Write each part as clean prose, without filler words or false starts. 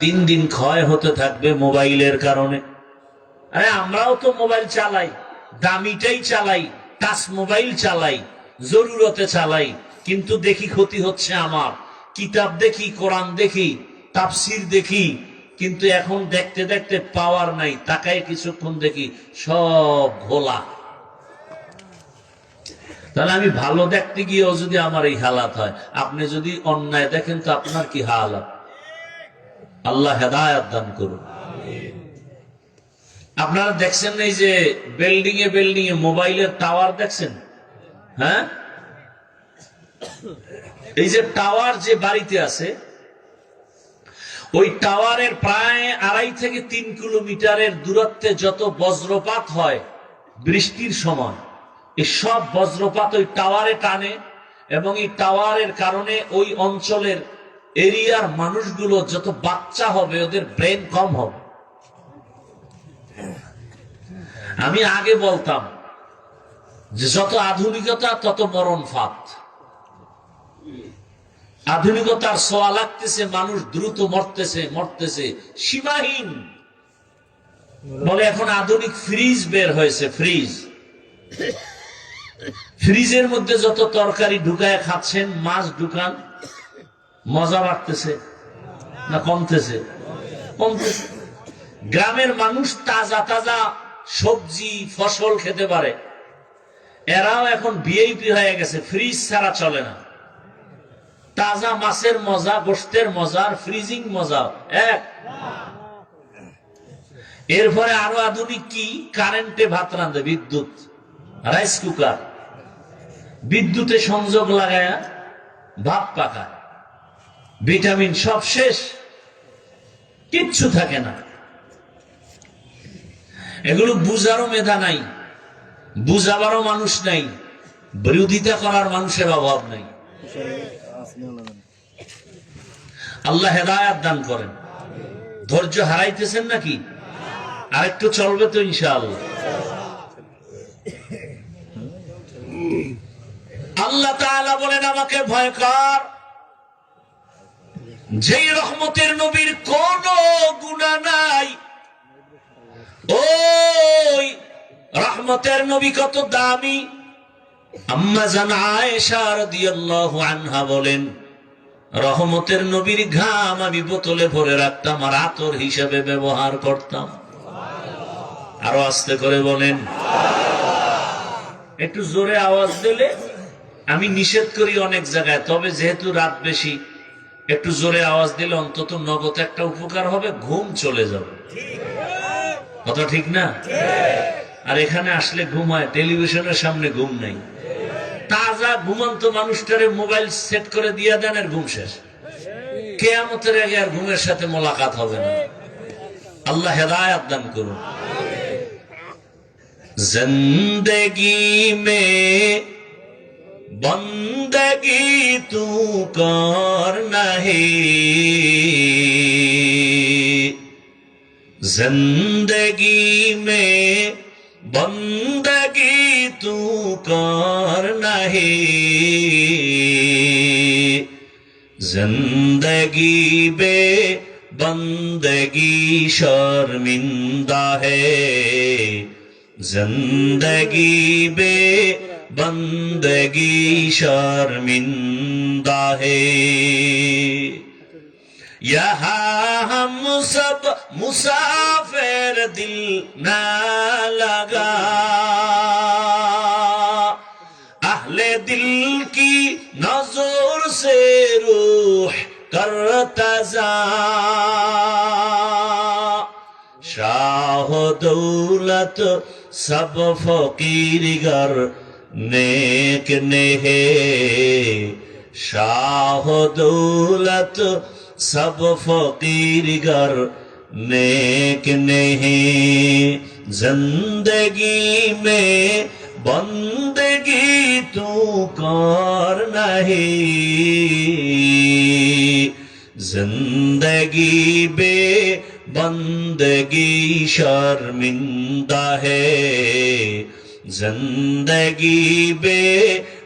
দিন দিন ক্ষয় হতে থাকবে মোবাইলের কারণে। আরে আমরাও তো মোবাইল চালাই, দামিটাই চালাই, টাচ মোবাইল চালাই, জরুরতে চালাই, কিন্তু দেখি ক্ষতি হচ্ছে আমার। কিতাব দেখি, কোরআন দেখি, তাফসির দেখি, কিন্তু এখন দেখতে দেখতে পাওয়ার নাই, তাকায় কিছুক্ষণ দেখি সব ঘোলা। তাহলে আমি ভালো দেখতে গিয়েও যদি আমার এই হালাত হয়, আপনি যদি অন্যায় দেখেন তো আপনার কি হালাত? আল্লাহ হেদায়েত দান করুন। আপনারা দেখছেন এই যে বিল্ডিং এ মোবাইলের টাওয়ার দেখছেন? হ্যাঁ, এই যে টাওয়ার যে বাড়িতে আছে, ওই টাওয়ারের প্রায় 2.5 থেকে 3 কিলোমিটারের দূরত্বে যত বজ্রপাত হয় বৃষ্টির সময়, এই সব বজ্রপাত ওই টাওয়ারে টানে, এবং এই টাওয়ারের কারণে ওই অঞ্চলের এরিয়ার মানুষগুলো যত বাচ্চা হবে ওদের ব্রেন কম হবে। আমি আগে বলতাম যে যত আধুনিকতা তত মরণ ফাঁদ। আধুনিকতার ছোঁয়া লাগতেছে, মানুষ দ্রুত মরতেছে সীমাহীন। বলে এখন আধুনিক ফ্রিজ বের হয়েছে, ফ্রিজের মধ্যে যত তরকারি ঢুকায় খাচ্ছেন, মাছ ঢুকান, মজা বাড়তেছে না কমতেছে? কমতেছে। গ্রামের মানুষ তাজা তাজা সবজি ফসল খেতে পারে, এরাও এখন ভিআইপি হয়ে গেছে, ফ্রিজ ছাড়া চলে না। তাজা মাছের মজা, গোশতের মজা, ফ্রিজিং মজা এক। এরপরে আরো আধুনিক কি, কারেন্টে ভাত রাঁধে, বিদ্যুৎ, রাইস কুকার, বিদ্যুতে সংযোগ লাগায়া ভাত পাকায়, ভিটামিন সব শেষ, কিচ্ছু থাকে না। এগুলো বুঝারও মেধা নাই, বুঝাবারও মানুষ নাই, বিরোধিতা করার মানুষের অভাব নাই। আল্লাহ হেদায়েত দান করেন। ধৈর্য হারাইতেছেন নাকি? আরেকটু চলবে তো ইনশাআল্লাহ। আল্লাহ তাআলা বলেন, আমাকে ভয় কর, যেই রহমতের নবীর কোন গুনাহ নাই, ওই রহমতের নবী কত দামি। আম্মা জান আয়েশা রাদিয়াল্লাহু আনহা বলেন, রহমতের নবীর ঘাম আমি বোতলে ভরে রাখতাম আর আতর হিসেবে ব্যবহার করতাম। আরো আস্তে করে বলেন, একটু জোরে আওয়াজ দিলে আমি নিষেধ করি অনেক জায়গায়, তবে যেহেতু রাত বেশি, একটু জোরে আওয়াজ দিলে অন্তত নগদ একটা উপকার হবে, ঘুম চলে যাবে। কথা ঠিক না? আর এখানে আসলে ঘুম হয়, টেলিভিশনের সামনে ঘুম নাই। তাজা ঘুমন্ত মানুষটারে মোবাইল সেট করে দিয়ে দেন, আর ঘুম শেষ। কিয়ামতের আগে আর ঘুমের সাথে মোলাকাত হবে না। আল্লাহ হেদায়েত দান করুন। জিন্দেগি মে বন্দগি তু করনা হে, जिंदगी में बंदगी तू करना है, जिंदगी बे बंदगी शर्मिंदा है, जिंदगी बे बंदगी शर्मिंदा है। यहाँ हम सब मुसाफिर, दिल ना लगा, अहले दिल की नजर से रूह करता जा, शाह दौलत सब फकीर गर नेक ने है, शाह दौलत सब फकीर गर नेक नहीं, जिंदगी में बंदगी तू कर नहीं, जिंदगी बे बंदगी शर्मिंदा है, जिंदगी बे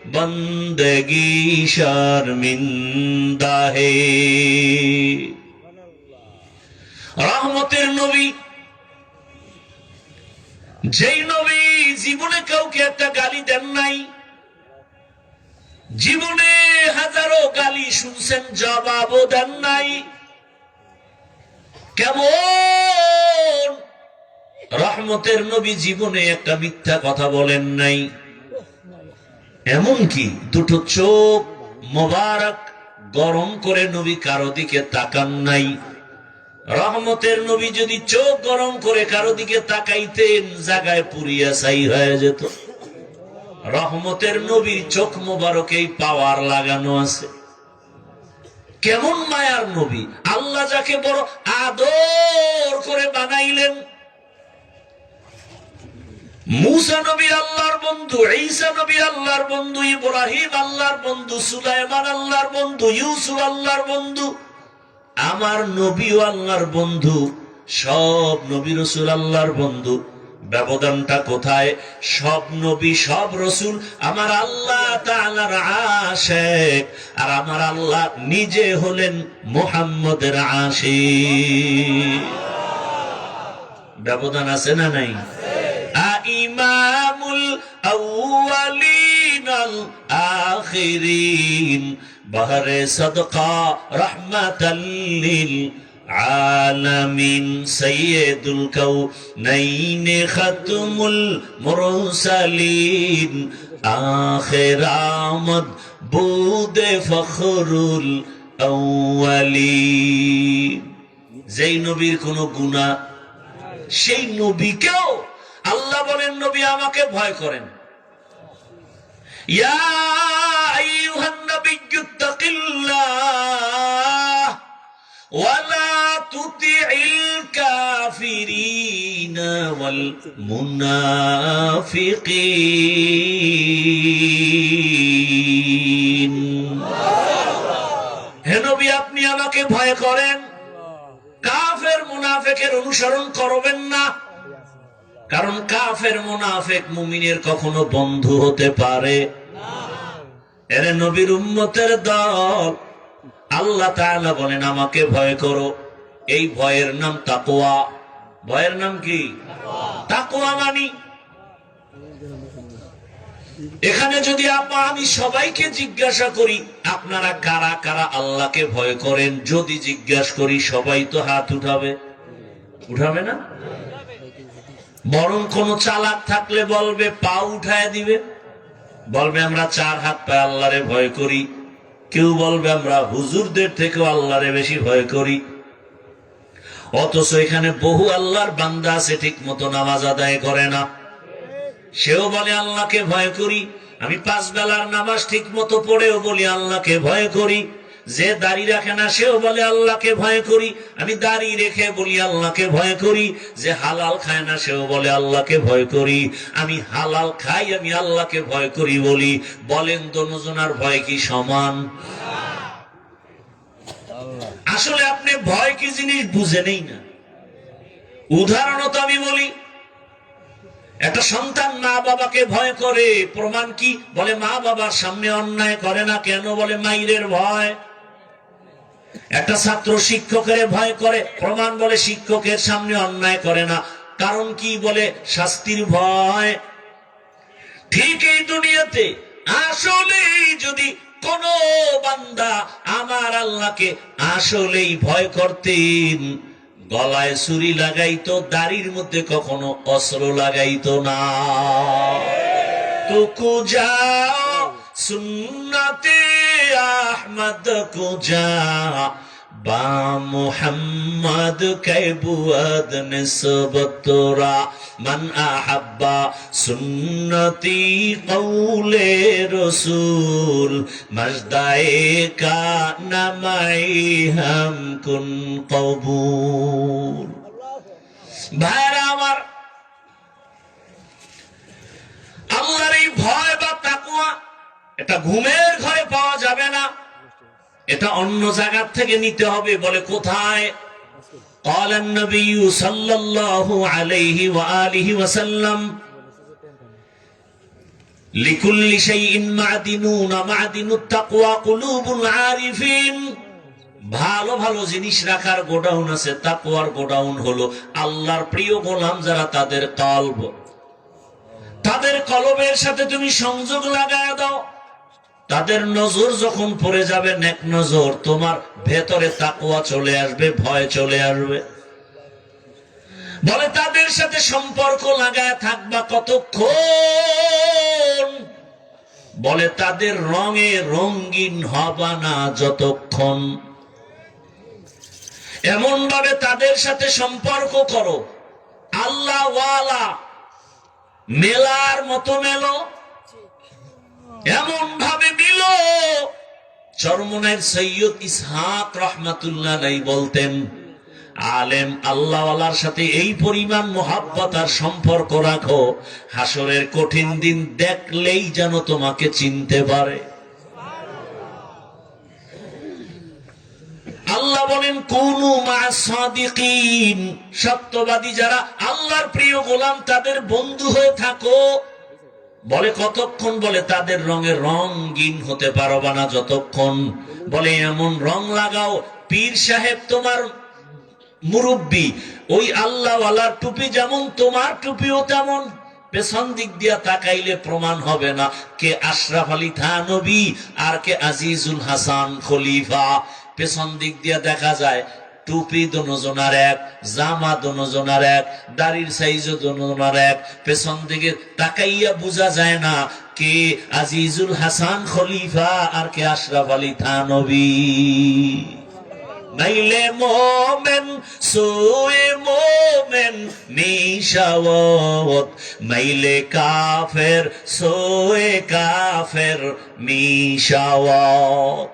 बंदगी शर्मिंदा है। রহমতের নবী, যেই নবী জীবনে কাউকে একটা গালি দেন নাই, জীবনে হাজারো গালি শুনছেন, জবাবও দেন নাই। কেমন রহমতের নবী জীবনে একটা মিথ্যা কথা বলেন নাই, এমনকি দুটো চোখ মোবারক গরম করে নবী কারো দিকে তাকান নাই। রহমতের নবী যদি চোখ গরম করে কারো দিকে তাকাইতেন, জায়গায় পুরিয়া ছাই হয়ে যেত। রহমতের নবীর চোখ মোবারকেই পাওয়ার লাগানো আছে। কেমন মায়ার নবী! আল্লাহ যাকে বড় আদর করে বানাইলেন। মুসা নবী আল্লাহর বন্ধু, ঈসা নবী আল্লাহর বন্ধু, ইব্রাহিম আল্লাহর বন্ধু, সুলাইমান আল্লাহর বন্ধু, ইউসুফ আল্লাহর বন্ধু, আমার নবীও আল্লাহর বন্ধু, সব নবী রাসূল আল্লাহর বন্ধু। ব্যবধানটা কোথায়? সব নবী সব রাসূল আমার আল্লাহ তাআলার আশিক, আর আমার আল্লাহ নিজে হলেন মুহাম্মদের আশিক। ব্যবধান আছে না নাই? ইমামুল আউয়ালিন আল আখিরিন, বাহরে সাদকা রাহমাতাল লিল আলামিন, সাইয়্যিদুল কাউনাইন খাতমুল মুরসালিন, আখির আমদ বুদে ফখরুল আউয়ালিন। যেই নবীর কোনো গুনাহ, সেই নবীকেও আল্লাহ বলেন, নবী আমাকে ভয় করেন। ইয়া আইয়ুহান নাবিয়্যুত্তাকিল্লাহ ওয়া লা তুতি'ল কাফিরিনা ওয়াল মুনাফিকিন। হে নবী, আপনি আমাকে ভয় করেন, কাফের মুনাফিকের অনুসরণ করবেন না। কারণ কাফের মুনাফিক মুমিনের কখনো বন্ধু হতে পারে না। এরে নবীর উম্মতের দল, আল্লাহ তাআলা বলেন আমাকে ভয় করো। এই ভয়ের নাম তাকওয়া। ভয়ের নাম কি? তাকওয়া। মানি এখানে যদি আমি সবাইকে জিজ্ঞাসা করি আপনারা কারা কারা আল্লাহকে ভয় করেন, যদি জিজ্ঞাসা করি সবাই তো হাত উঠাবে, উঠাবে না? বরং কোন চালাক থাকলে বলবে, পা উঠায় দিবে, বলবে আমরা 4 হাত পায়ে আল্লাহরে ভয় করি। কেউ বলবে আমরা হুজুরদের থেকেও আল্লাহরে বেশি ভয় করি। অথচ এখানে বহু আল্লাহর বান্দা আছে ঠিক মতো নামাজ আদায় করে না, সেও বলে আল্লাহকে ভয় করি। আমি 5 বেলার নামাজ ঠিক মতো পড়েও বলি আল্লাহকে ভয় করি। যে দাড়ি রাখে না সেও বলে আল্লাহকে ভয় করি। আমি দাড়ি রেখে বলি আল্লাহকে ভয় করি। যে হালাল খায় না সেও বলে আল্লাহকে ভয় করি। আমি হালাল খাই, আমি আল্লাহকে ভয় করি বলি। বলেন দুজনের ভয় কি সমান? আসলে আপনি ভয় কি জিনিস বুঝেনই না। উদাহরণত আমি বলি, একটা সন্তান মা বাবাকে ভয় করে, প্রমাণ কি? বলে মা বাবার সামনে অন্যায় করে না কেন? বলে মাইরের ভয়। একটা ছাত্র শিক্ষকের ভয় করে, প্রমাণ? বলে শিক্ষকের সামনে অন্যায় করে না, কারণ কি? বলে শাস্তির ভয়। ঠিক এই দুনিয়াতে আসলেই যদি কোন বান্দা আমার আল্লাহকে আসলেই ভয় করতেন, গলায় ছুরি লাগাইতো, দাড়ির মধ্যে কখনো অস্ত্র লাগাইতো না। তুকু যাও সুন্নতে আহমদ কুজা বা মুহাম্মদ কাইবুয়াদ নিসবতরা মান আহাব্বা সুন্নতি কওলে রাসূল মজদায়ে কা নামাই হাম কুন কবুল। ভাইরা আমার, আল্লাহর এই ভয় বা তাকওয়া এটা ঘুমের ঘরে পাওয়া যাবে না, এটা অন্য জায়গা থেকে নিতে হবে। বলে কোথায়? قال النبي صلى الله عليه وآله وسلم لكل شيء معدنون معدن التقوى قلوب العارفين ভালো ভালো জিনিস রাখার গোডাউন আছে। তাকওয়ার গোডাউন হলো আল্লাহর প্রিয় গোলাম যারা, তাদের কলব, তাদের কলবের সাথে তুমি সংযোগ লাগায় দাও। তাদের নজর যখন পড়ে যাবে নেক নজর, তোমার ভেতরে তাকওয়া চলে আসবে, ভয় চলে আসবে। বলে তাদের সাথে সম্পর্ক লাগায় থাকবা কতক্ষণ? বলে তাদের রঙে রঙিন হবা না যতক্ষণ। এমন ভাবে তাদের সাথে সম্পর্ক করো, আল্লাহ ওয়ালা মেলার মতো মেলো, এমন ভাবে মিলো। চরমনের সৈয়দ ইসহাক রহমাতুল্লাহ আলাইহি বলতেন, আলেম আল্লাহওয়ালার সাথে এই পরিমাণ মোহাব্বত আর সম্পর্ক রাখো, হাসরের কঠিন দিন দেখলেই যেন তোমাকে চিনতে পারে। আল্লাহ বলেন কুনু মা'আস সাদিকিন, সত্যবাদী যারা আল্লাহর প্রিয় গোলাম তাদের বন্ধু হয়ে থাকো। বলে কতক্ষণ? বলে তাদের রঙে রঙিন হতে পারবা না যতক্ষণ। বলে এমন রং লাগাও, পীর সাহেব তোমার মুরব্বী, ওই আল্লাহওয়ালার টুপি যেমন তোমার টুপিও তেমন। পেছন দিক দিয়া তাকাইলে প্রমাণ হবে না কে আশরাফ আলী থানবী আর কে আজিজুল হাসান খলিফা। পেছন দিক দিয়া দেখা যায় টুপি দোনোজনার এক, জামা দোনোজনার এক, দাড়ির সাইজও দোনোজনার এক। পেছন দিকে তাকাইয়া বোঝা যায় না কে আজিজুল হাসান খলিফা আর কে আশরাফ আলী থানবী। নাইলে মোমেন সোয়ে মোমেন মিশাওয়াত, মাইলে কাফের সোয়ে কাফের মিশাওয়াত।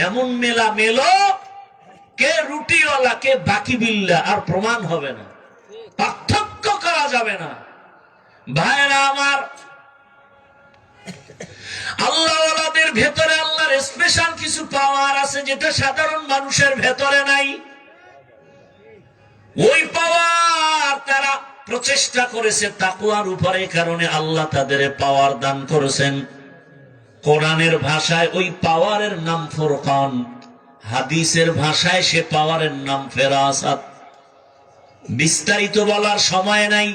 এমন মেলা মেলো, কে রুটিওয়ালা কে বাকি বিল্লা, আর প্রমাণ হবে না, পার্থক্য করা যাবে না। ভাইরা আমার, আল্লাহওয়ালাদের ভেতরে আল্লাহর স্পেশাল কিছু পাওয়ার আছে যেটা সাধারণ মানুষের ভেতরে নাই। ওই পাওয়ার তারা প্রচেষ্টা করেছে তাকওয়ার উপরে, কারণে আল্লাহ তাদের পাওয়ার দান করেছেন। কোরআনের ভাষায় ওই পাওয়ারের নাম ফুরকান, হাদিসের ভাষায় সে পাওয়ারের নাম ফেরাসাত। বিস্তারিত বলার সময় নাই।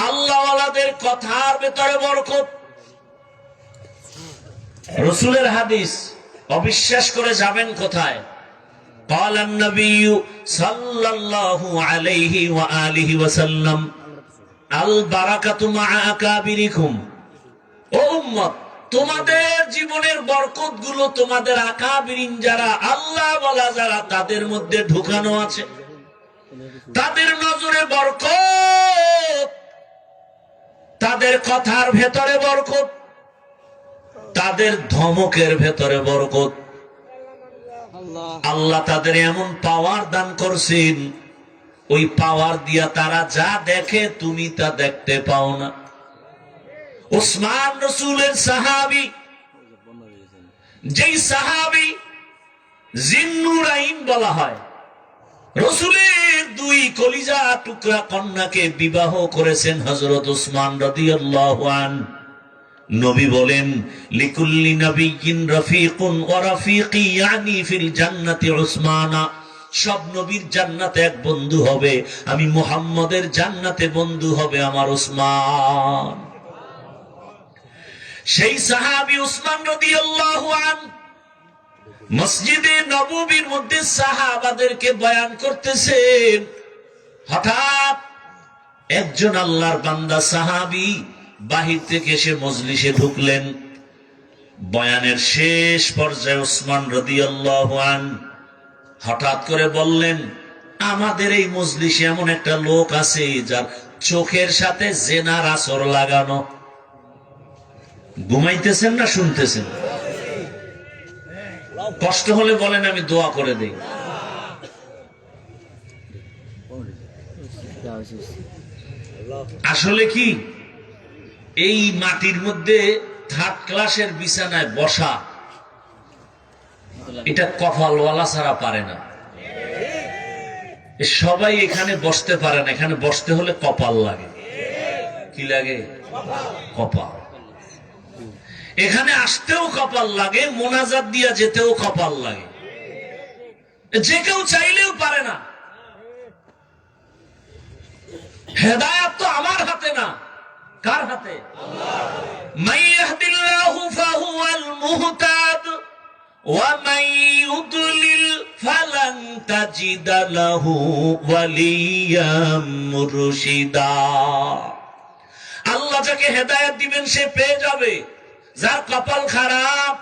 আল্লাহওয়ালাদের কথার ভেতরে বরকত। রসুলের হাদিস অবিশ্বাস করে যাবেন কোথায়? قال النبي صلى الله عليه وآله وسلم البركة مع أكابركم। ও উম্মত, তোমাদের জীবনের বরকত গুলো তোমাদের আকাবিরিন যারা, আল্লাহ বলা যারা, তাদের মধ্যে ঢুকানো আছে। তাদের নজরে বরকত, তাদের কথার ভেতরে বরকত, তাদের ধমকের ভেতরে বরকত। আল্লাহ তাদের এমন পাওয়ার দান করছেন, ওই পাওয়ার দিয়া তারা যা দেখে তুমি তা দেখতে পাও না। উসমান রাসূলের সাহাবী, যেই সাহাবী জিন্নুরাইন বলা হয়, রাসূলের দুই কলিজা টুকরা কন্যাকে বিবাহ করেছেন হযরত উসমান রাদিয়াল্লাহু আনহু। নবী বলেন লিকুল্লি নাবিয়্যিন রাফিকুন ওয়া রাফিকি ইয়ানি ফিল জান্নাতি উসমানা। সব নবীর জান্নাতে এক বন্ধু হবে, আমি মুহাম্মদের জান্নাতে বন্ধু হবে আমার উসমান। সেই সাহাবী উসমান রাদিয়াল্লাহু আনহু মসজিদে নববীর মধ্যে সাহাবাদেরকে বয়ান করতেছেন। হঠাৎ একজন আল্লাহর বান্দা সাহাবী বাহির থেকে এসে মজলিসে ঢুকলেন। বয়ানের শেষ পর্যায়ে উসমান রাদিয়াল্লাহু আনহু হঠাৎ করে বললেন, আমাদের এই মজলিসে এমন একটা লোক আছে যার চোখের সাথে জেনার আসর লাগানো। ঘুমাইতেছেন না শুনতেছেন? কষ্ট হলে বলেন, আমি দোয়া করে দেই। আসলে কি, এই মাটির মধ্যে থার্ড ক্লাসের বিছানায় বসা, এটা কপালওয়ালা ছাড়া পারে না। সবাই এখানে বসতে পারে না, এখানে বসতে হলে কপাল লাগে। কি লাগে? কপাল। এখানে আসতেও কপাল লাগে, মোনাজাত দিয়া যেতেও কপাল লাগে। যে কেউ চাইলেও পারে না। হেদায়েত তো আমার হাতে না, কার হাতে? মান ইয়াহদিল্লাহু ফাহুয়াল মুহতাদ ওয়া মান ইউদ্লিল ফালান তাজিদা লাহু ওয়ালিয়াম মুরশিদা। আল্লাহ যাকে হেদায়েত দিবেন সে পেয়ে যাবে, যার কপাল খারাপ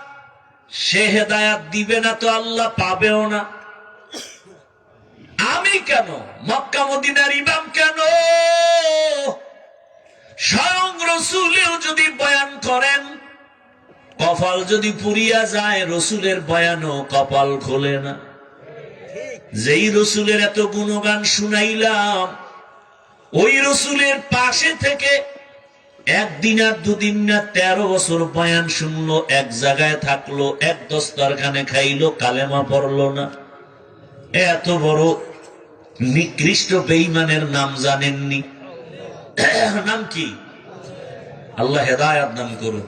সে হেদায়েত দিবে না তো আল্লাহ পাবেও না। আমি কেন, মক্কা মদিনার ইমাম কেন, স্বয়ং রসুলেও যদি বয়ান করেন, কপাল যদি পুরিয়া যায়, রসুলের বয়ানও কপাল খোলে না। যেই রসুলের এত গুণগান শুনাইলাম, ওই রসুলের পাশে থেকে একদিন আর দুদিন না 13 বছর বয়ান শুনলো, এক জায়গায় থাকলো, এক দস্তরখানে খাইলো, কালেমা পড়লো না। এত বড় নিকৃষ্ট বেঈমানের নাম জানেননি? নাম কি? আল্লাহ হেদায়েত দান করুন।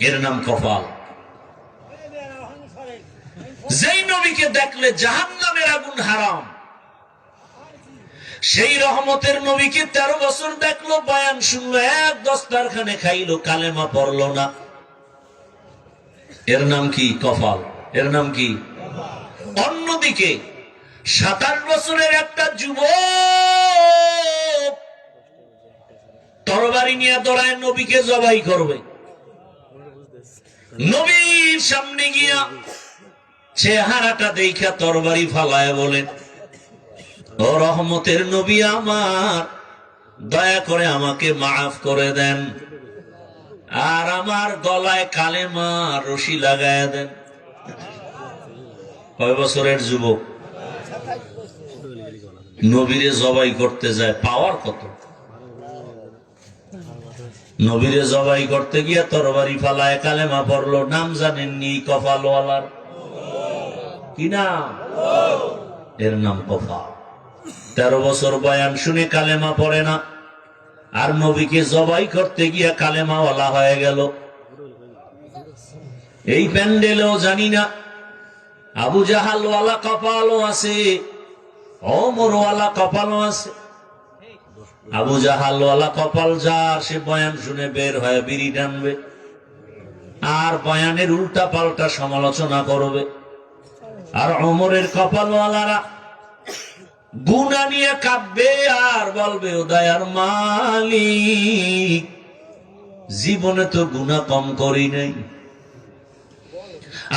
এর নাম কপাল। যেই নবীকে দেখলে জাহান্নামের আগুন হারাম, সেই রহমতের নবীকে 13 বছর দেখলো, বয়ান শুনলো, এক দস্তরখানে খাইলো, কালেমা পড়লো না। এর নাম কি? কপাল। এর নাম কি? অন্যদিকে 27 বছরের একটা যুবক তরবারি নিয়ে দৌড়ায় নবীকে জবাই করবে। নবীর সামনে গিয়া চেহারাটা দেখা তরবারি ফালায় বলেন, ও রহমতের নবী আমার, দয়া করে আমাকে মাফ করে দেন, আর আমার গলায় কালেমা রশি লাগায় দেন। কয় বছরের যুবক নবীরে জবাই করতে যায়, পাওয়ার কত? নবীরে জবাই করতে গিয়া তরবারি ফালায় কালেমা পড়লো। নাম জানেননি? কপালওয়ালার কি নাম? এর নাম কপাল। 13 বছর বয়ান শুনে কালেমা পড়ে না, আর নবীকে জবাই করতে গিয়া কালেমাওয়ালা হয়ে গেল। এই প্যান্ডেলেও জানি না আবু জাহালওয়ালা কপালও আছে, ওমরওয়ালা কপালও আছে। আবু জাহালওয়ালা কপাল যার, সে বয়ান শুনে বের হয়ে বিড়ি টানবে, আর বয়ানের উল্টা পাল্টা সমালোচনা করবে। আর ওমরের কপালওয়ালারা গুনাহ নিয়ে কাঁদবে আর বলবে, ও দয়ার মালিক, জীবনে তো গুনাহ কম করি নাই,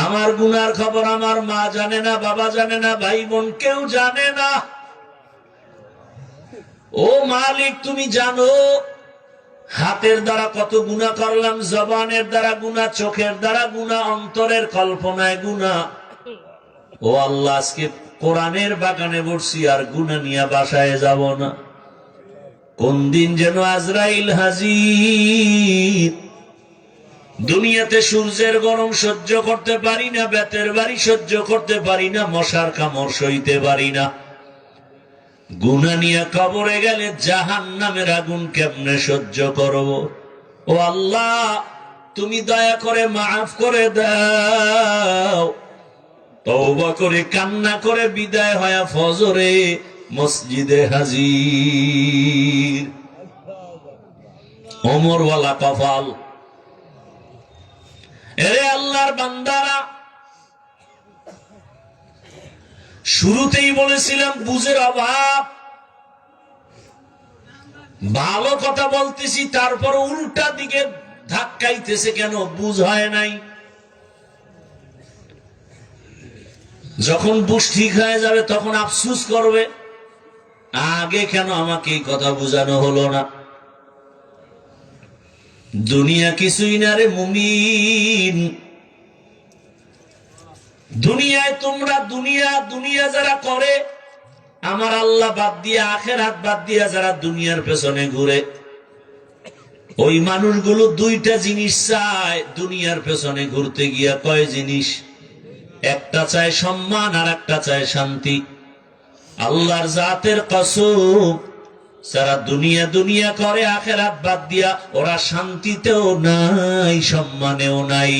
আমার গুনার খবর আমার মা জানে না, বাবা জানে না, ভাই বোন কেউ জানে না। ও মালিক, তুমি জানো হাতের দ্বারা কত গুনাহ করলাম, জবানের দ্বারা গুনাহ, চোখের দ্বারা গুনাহ, অন্তরের কল্পনায় গুনাহ। ও আল্লাহ, আজকে কোরআনের বাগানে বসছি আর গুনাহ নিয়ে বাসায় যাব না। কোন দিন যেন আজরাইল হাজির। দুনিয়াতে সূর্যের গরম সহ্য করতে পারি না, বেতের বাড়ি সহ্য করতে পারি না, মশার কামড় সইতে পারি না। গুনাহ নিয়ে কবরে গেলে জাহান্নামের আগুন কেমনে সহ্য করব? ও আল্লাহ, তুমি দয়া করে মাফ করে দাও। তওবা করে কান্না করে বিদায় হয়া ফজরে মসজিদে হাজির। ওমরওয়ালা কপাল। এরে আল্লাহর বান্দারা, শুরুতেই বলেছিলাম বুঝের অভাব। ভালো কথা বলতেছি, তারপর উল্টা দিকে ধাক্কাইতেছে কেন? বুঝ হয় নাই। যখন বুঝ ঠিক হয়ে যাবে তখন আফসুস করবে, আগে কেন আমাকে এই কথা বোঝানো হলো না। দুনিয়া কিছুই না রে মুমিন। দুনিয়ায় তোমরা দুনিয়া যারা করে, আমার আল্লাহ বাদ দিয়ে, আখিরাত বাদ দিয়ে যারা দুনিয়ার পেছনে ঘুরে, ওই মানুষগুলো দুইটা জিনিস চায় দুনিয়ার পেছনে ঘুরতে গিয়া। কয় জিনিস? একটা চায় সম্মান আর একটা চায় শান্তি। আল্লাহর জাতের কসম, যারা দুনিয়া করে আখিরাত বাদ দিয়া, ওরা শান্তিতেও নাই, সম্মানেও নাই।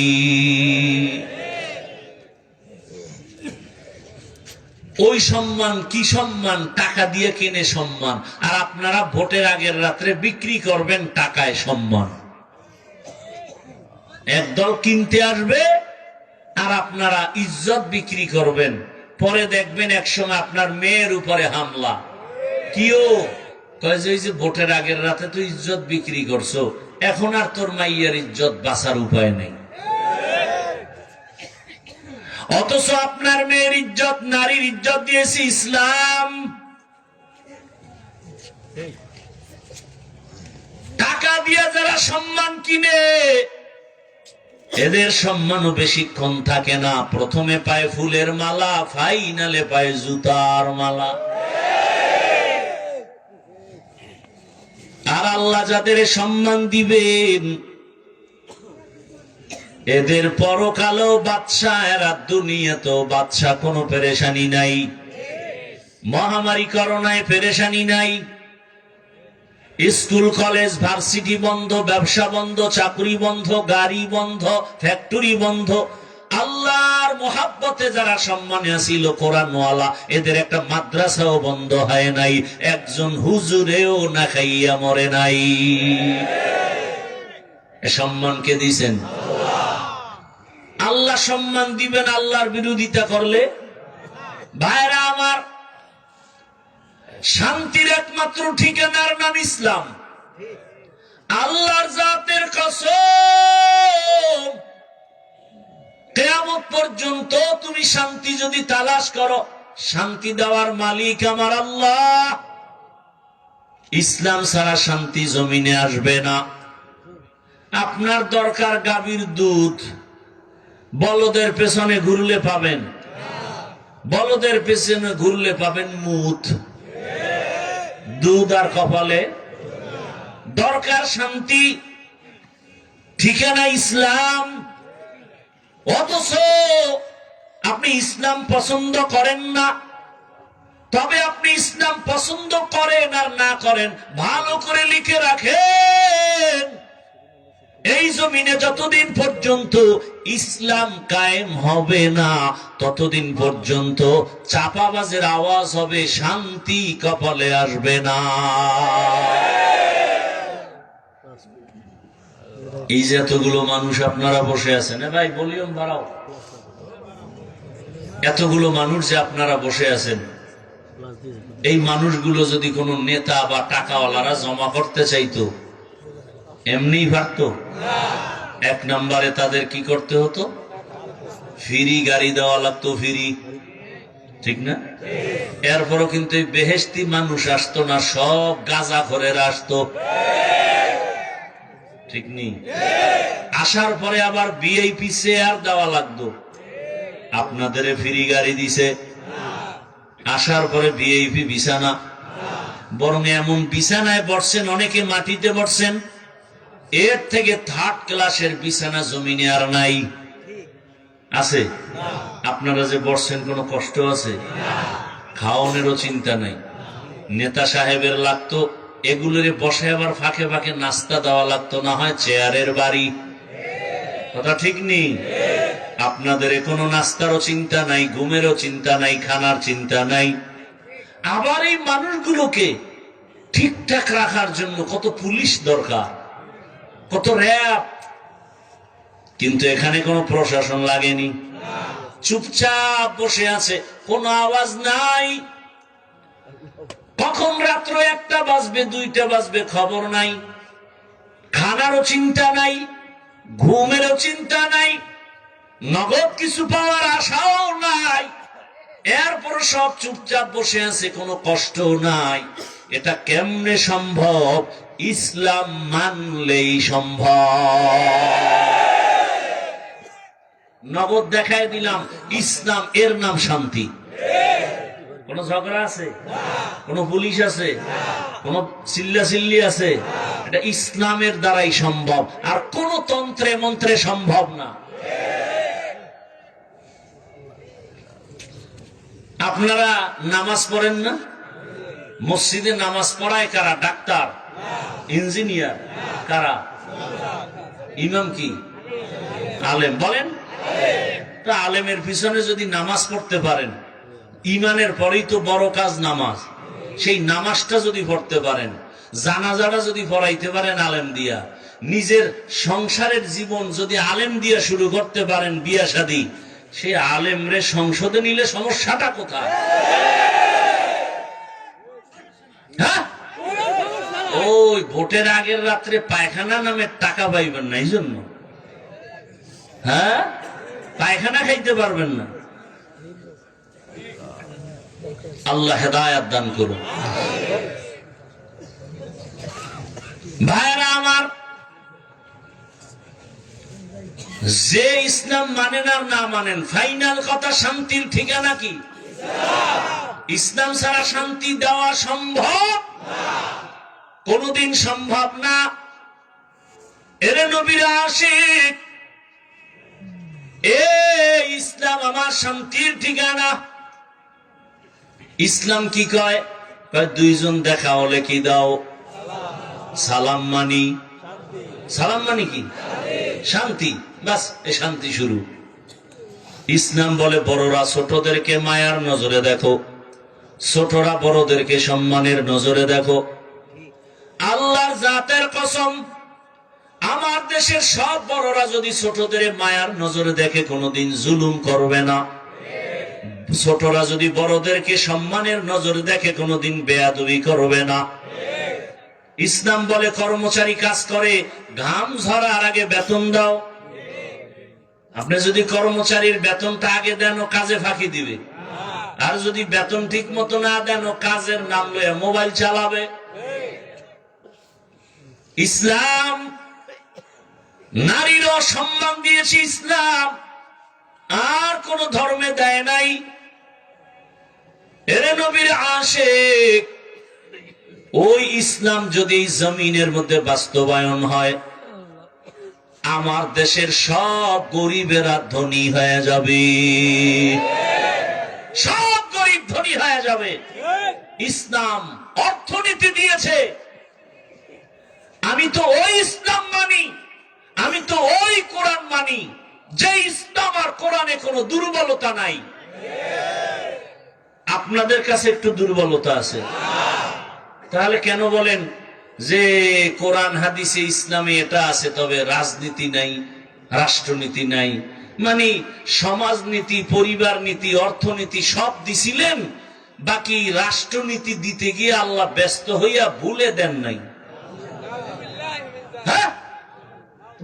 ওই সম্মান কি সম্মান? টাকা দিয়ে কিনে সম্মান। আর আপনারা ভোটের আগের রাত্রে বিক্রি করবেন টাকায় সম্মান। একদল কিনতে আসবে আর আপনারা ইজ্জত বিক্রি করবেন। পরে দেখবেন একসময় আপনার মেয়ের উপরে হামলা। কিও কয় যে ভোটের আগের রাতে তো ইজ্জত বিক্রি করছো, এখন আর তোর মাইয়ার ইজ্জত বাঁচার উপায় নেই। অথচ আপনার মেয়ের ইজ্জত, নারীর ইজ্জত দিয়েছে ইসলাম। টাকা দিয়ে যারা সম্মান কিনে এদের সম্মানও বেশিক্ষণ থাকে না। প্রথমে পায় ফুলের মালা, ফাইনালে পায় জুতার মালা। আর আল্লাহ যাদের সম্মান দিবেন এদের পরকালেও বাদশা, এরা দুনিয়াতেও বাদশা। কোনো পেরেশানি নাই, মহামারী করোনায় পেরেশানি নাই। স্কুল কলেজ ভার্সিটি বন্ধ, ব্যবসা বন্ধ, চাকরি বন্ধ, গাড়ি বন্ধ, ফ্যাক্টরি বন্ধ। আল্লাহর মোহাব্বতে যারা সম্মানে আসিল কোরআনওয়ালা, এদের একটা মাদ্রাসাও বন্ধ হয় নাই, একজন হুজুরেও না খাইয়া মরে নাই। সম্মান কে দিয়েছেন? আল্লাহ সম্মান দিবেন আল্লাহর বিরোধিতা করলে। ভাইরা আমার, শান্তির একমাত্র ঠিকানার নাম ইসলাম। আল্লাহর জাতের কসম, কিয়ামত পর্যন্ত তুমি শান্তি যদি তালাশ করো, শান্তি দেওয়ার মালিক আমার আল্লাহ। ইসলাম ছাড়া শান্তি জমিনে আসবে না। আপনার দরকার গাভীর দুধ, বলদের পেছনে ঘুরলে পাবেন, বলদের পেছনে ঘুরলে পাবেন মুত, দুধ আর কপালে। দরকার শান্তি, ঠিকানা ইসলাম। অথচ আপনি ইসলাম পছন্দ করেন না। তবে আপনি ইসলাম পছন্দ করেন আর না করেন, ভালো করে লিখে রাখেন, এই জমিনে যতদিন পর্যন্ত ইসলাম কায়েম হবে না ততদিন পর্যন্ত চাপাবাজের আওয়াজ হবে, শান্তি কপালে আসবে না। এই যে এতগুলো মানুষ আপনারা বসে আছেন, ভাই ভলিউম বাড়াও, এতগুলো মানুষ যে আপনারা বসে আছেন, এই মানুষগুলো যদি কোনো নেতা বা টাকাওয়ালারা জমা করতে চাইতো, এমনি পারতো? এক নম্বরে তাদের কি করতে হতো? ফ্রি গাড়ি দেওয়া লাগতো, ফ্রি, ঠিক না? এরপরও কিন্তু এই বেহেশতি মানুষ আসতো না, সব গাঁজাখোরেরা আসতো, ঠিক নেই? আসার পরে আবার ভিআইপি চেয়ার দেওয়া লাগতো। আপনাদের ফ্রি গাড়ি দিছে, আসার পরে ভিআইপি বিছানা, বরং এমন বিছানায় বসছেন, অনেকে মাটিতে বসছেন, এর থেকে থার্ড ক্লাসের বিছানা জমিনে আর নাই। আছে? আপনারা যে বসছেন কোনো কষ্ট আছে? খাওয়ানোরও চিন্তা নাই। নেতা সাহেবের লাগতো এগুলোর বসে আবার ফাঁকে ফাঁকে নাস্তা দেওয়া লাগতো, না হয় চেয়ারের বাড়ি। কথা ঠিক নেই? আপনাদের কোনো নাস্তারও চিন্তা নাই, ঘুমেরও চিন্তা নাই, খানার চিন্তা নাই। আবার এই মানুষগুলোকে ঠিকঠাক রাখার জন্য কত পুলিশ দরকার, কত র‍্যাব। কিন্তু এখানে কোনো প্রশাসন লাগেনি, চুপচাপ বসে আছে, কোনো আওয়াজ নাই। কখন রাত্র 1টা বাজবে, 2টা বাজবে খবর নাই। খানারও চিন্তা নাই, ঘুমেরও চিন্তা নাই, নগদ কিছু পাওয়ার আশাও নাই। এরপর সব চুপচাপ বসে আছে, কোনো কষ্ট নাই। এটা কেমনে সম্ভব? ইসলাম মানলেই সম্ভব। নগদ দেখায় দিলাম ইসলাম, এর নাম শান্তি। কোন ঝগড়া আছে? কোন পুলিশ আছে? কোন চিল্লাচিল্লি আছে? এটা ইসলামের দ্বারাই সম্ভব, আর কোন তন্ত্রে মন্ত্রে সম্ভব না। আপনারা নামাজ পড়েন না? মসজিদে নামাজ পড়ায় কারা? ডাক্তার, ইঞ্জিনিয়ার, কারা? ইমাম কি? আলেম। বলেন তো, আলেমের পিছনে যদি নামাজ পড়তে পারেন ইমানের পরেই তো বড় কাজ নামাজ। সেই নামাজটা যদি পড়তে পারেন, জানাজাটা যদি পড়াইতে পারেন আলেম দিয়া, নিজের সংসারের জীবন যদি আলেম দিয়া শুরু করতে পারেন, বিয়া শাদী, সেই আলেমরে সংসদে নিলে সমস্যাটা কোথায়? হ্যাঁ, ওই ভোটের আগের রাত্রে পায়খানা নামের টাকা পাইবেন না, এই জন্য। হ্যাঁ, পায়খানা খাইতে পারবেন না। আল্লাহ হেদায়াত দান করুন। ভাইরা আমার, যে ইসলাম মানেন আর না মানেন, ফাইনাল কথা শান্তির ঠিকানা কি? ইসলাম ছাড়া শান্তি দেওয়া সম্ভব? কোনদিন সম্ভব না। এরে নবীর আশিক, এ ইসলাম আমার শান্তির ঠিকানা। ইসলাম কি কয়? দুইজন দেখা হলে কি দাও? সালাম মানি। সালাম মানি কি? শান্তি। বাস, এই শান্তি শুরু। ইসলাম বলে বড়রা ছোটদেরকে মায়ার নজরে দেখো, ছোটরা বড়দেরকে সম্মানের নজরে দেখো। আল্লাহর জাতের কসম, আমার দেশের সব বড়রা যদি ছোটদের মায়ার নজরে দেখে কোনোদিন জুলুম করবে না। ছোটরা যদি বড়দেরকে সম্মানের নজরে দেখে কোনোদিন বেয়াদবি করবে না। ইসলাম বলে কর্মচারী কাজ করে, ঘাম ঝরার আগে বেতন দাও। আপনি যদি কর্মচারীর বেতনটা আগে দেন, ও কাজে ফাঁকি দিবে। আর যদি বেতন ঠিক মতো না দেন, ও কাজের নাম লয়ে মোবাইল চালাবে। ইসলাম নারীরও সম্মান দিয়েছে ইসলাম, আর কোন ধর্মে দেয় নাই। এরে নবীর আশিক, ওই ইসলাম যদি জমিনের মধ্যে বাস্তবায়ন হয়, আমার দেশের সব গরিবেরা ধনী হয়ে যাবে। সব গরিব ধনী হয়ে যাবে। ইসলাম অর্থনীতি দিয়েছে। আমি তো ওই ইসলাম মানি, আমি তো ওই কোরআন মানি যে ইসলাম আর কোরআনে কোনো দুর্বলতা নাই। আপনাদের কাছে একটু দুর্বলতা আছে। তাহলে কেন বলেন যে কোরআন হাদিসে ইসলামে এটা আছে, তবে রাজনীতি নাই, রাষ্ট্রনীতি নাই? মানে সমাজনীতি, পরিবার নীতি, অর্থনীতি সব দিছিলেন, বাকি রাষ্ট্রনীতি দিতে গিয়ে আল্লাহ ব্যস্ত হইয়া ভুলে দেন নাই। হ্যাঁ,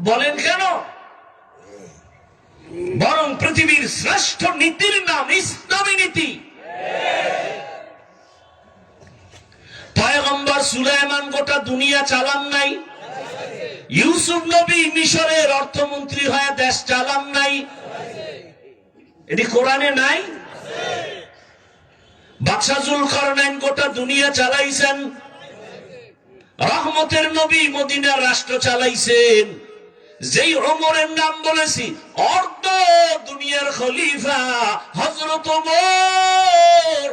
বলেন কেন? বরং পৃথিবীর শ্রেষ্ঠ নীতির নাম ইসলামী নীতি। পয়গম্বর সুলাইমান গোটা দুনিয়া চালান নাই? ইউসুফ নবী মিশরের অর্থমন্ত্রী হয়ে দেশ চালান নাই? এটি কোরআনে নাই? বাদশা জুলকারনাইন গোটা দুনিয়া চালাইছেন। রহমতের নবী মদিনার রাষ্ট্র চালাইছেন। যেই ওমরের নাম বলেছি, অর্ধ দুনিয়ার খলিফা হযরত ওমর।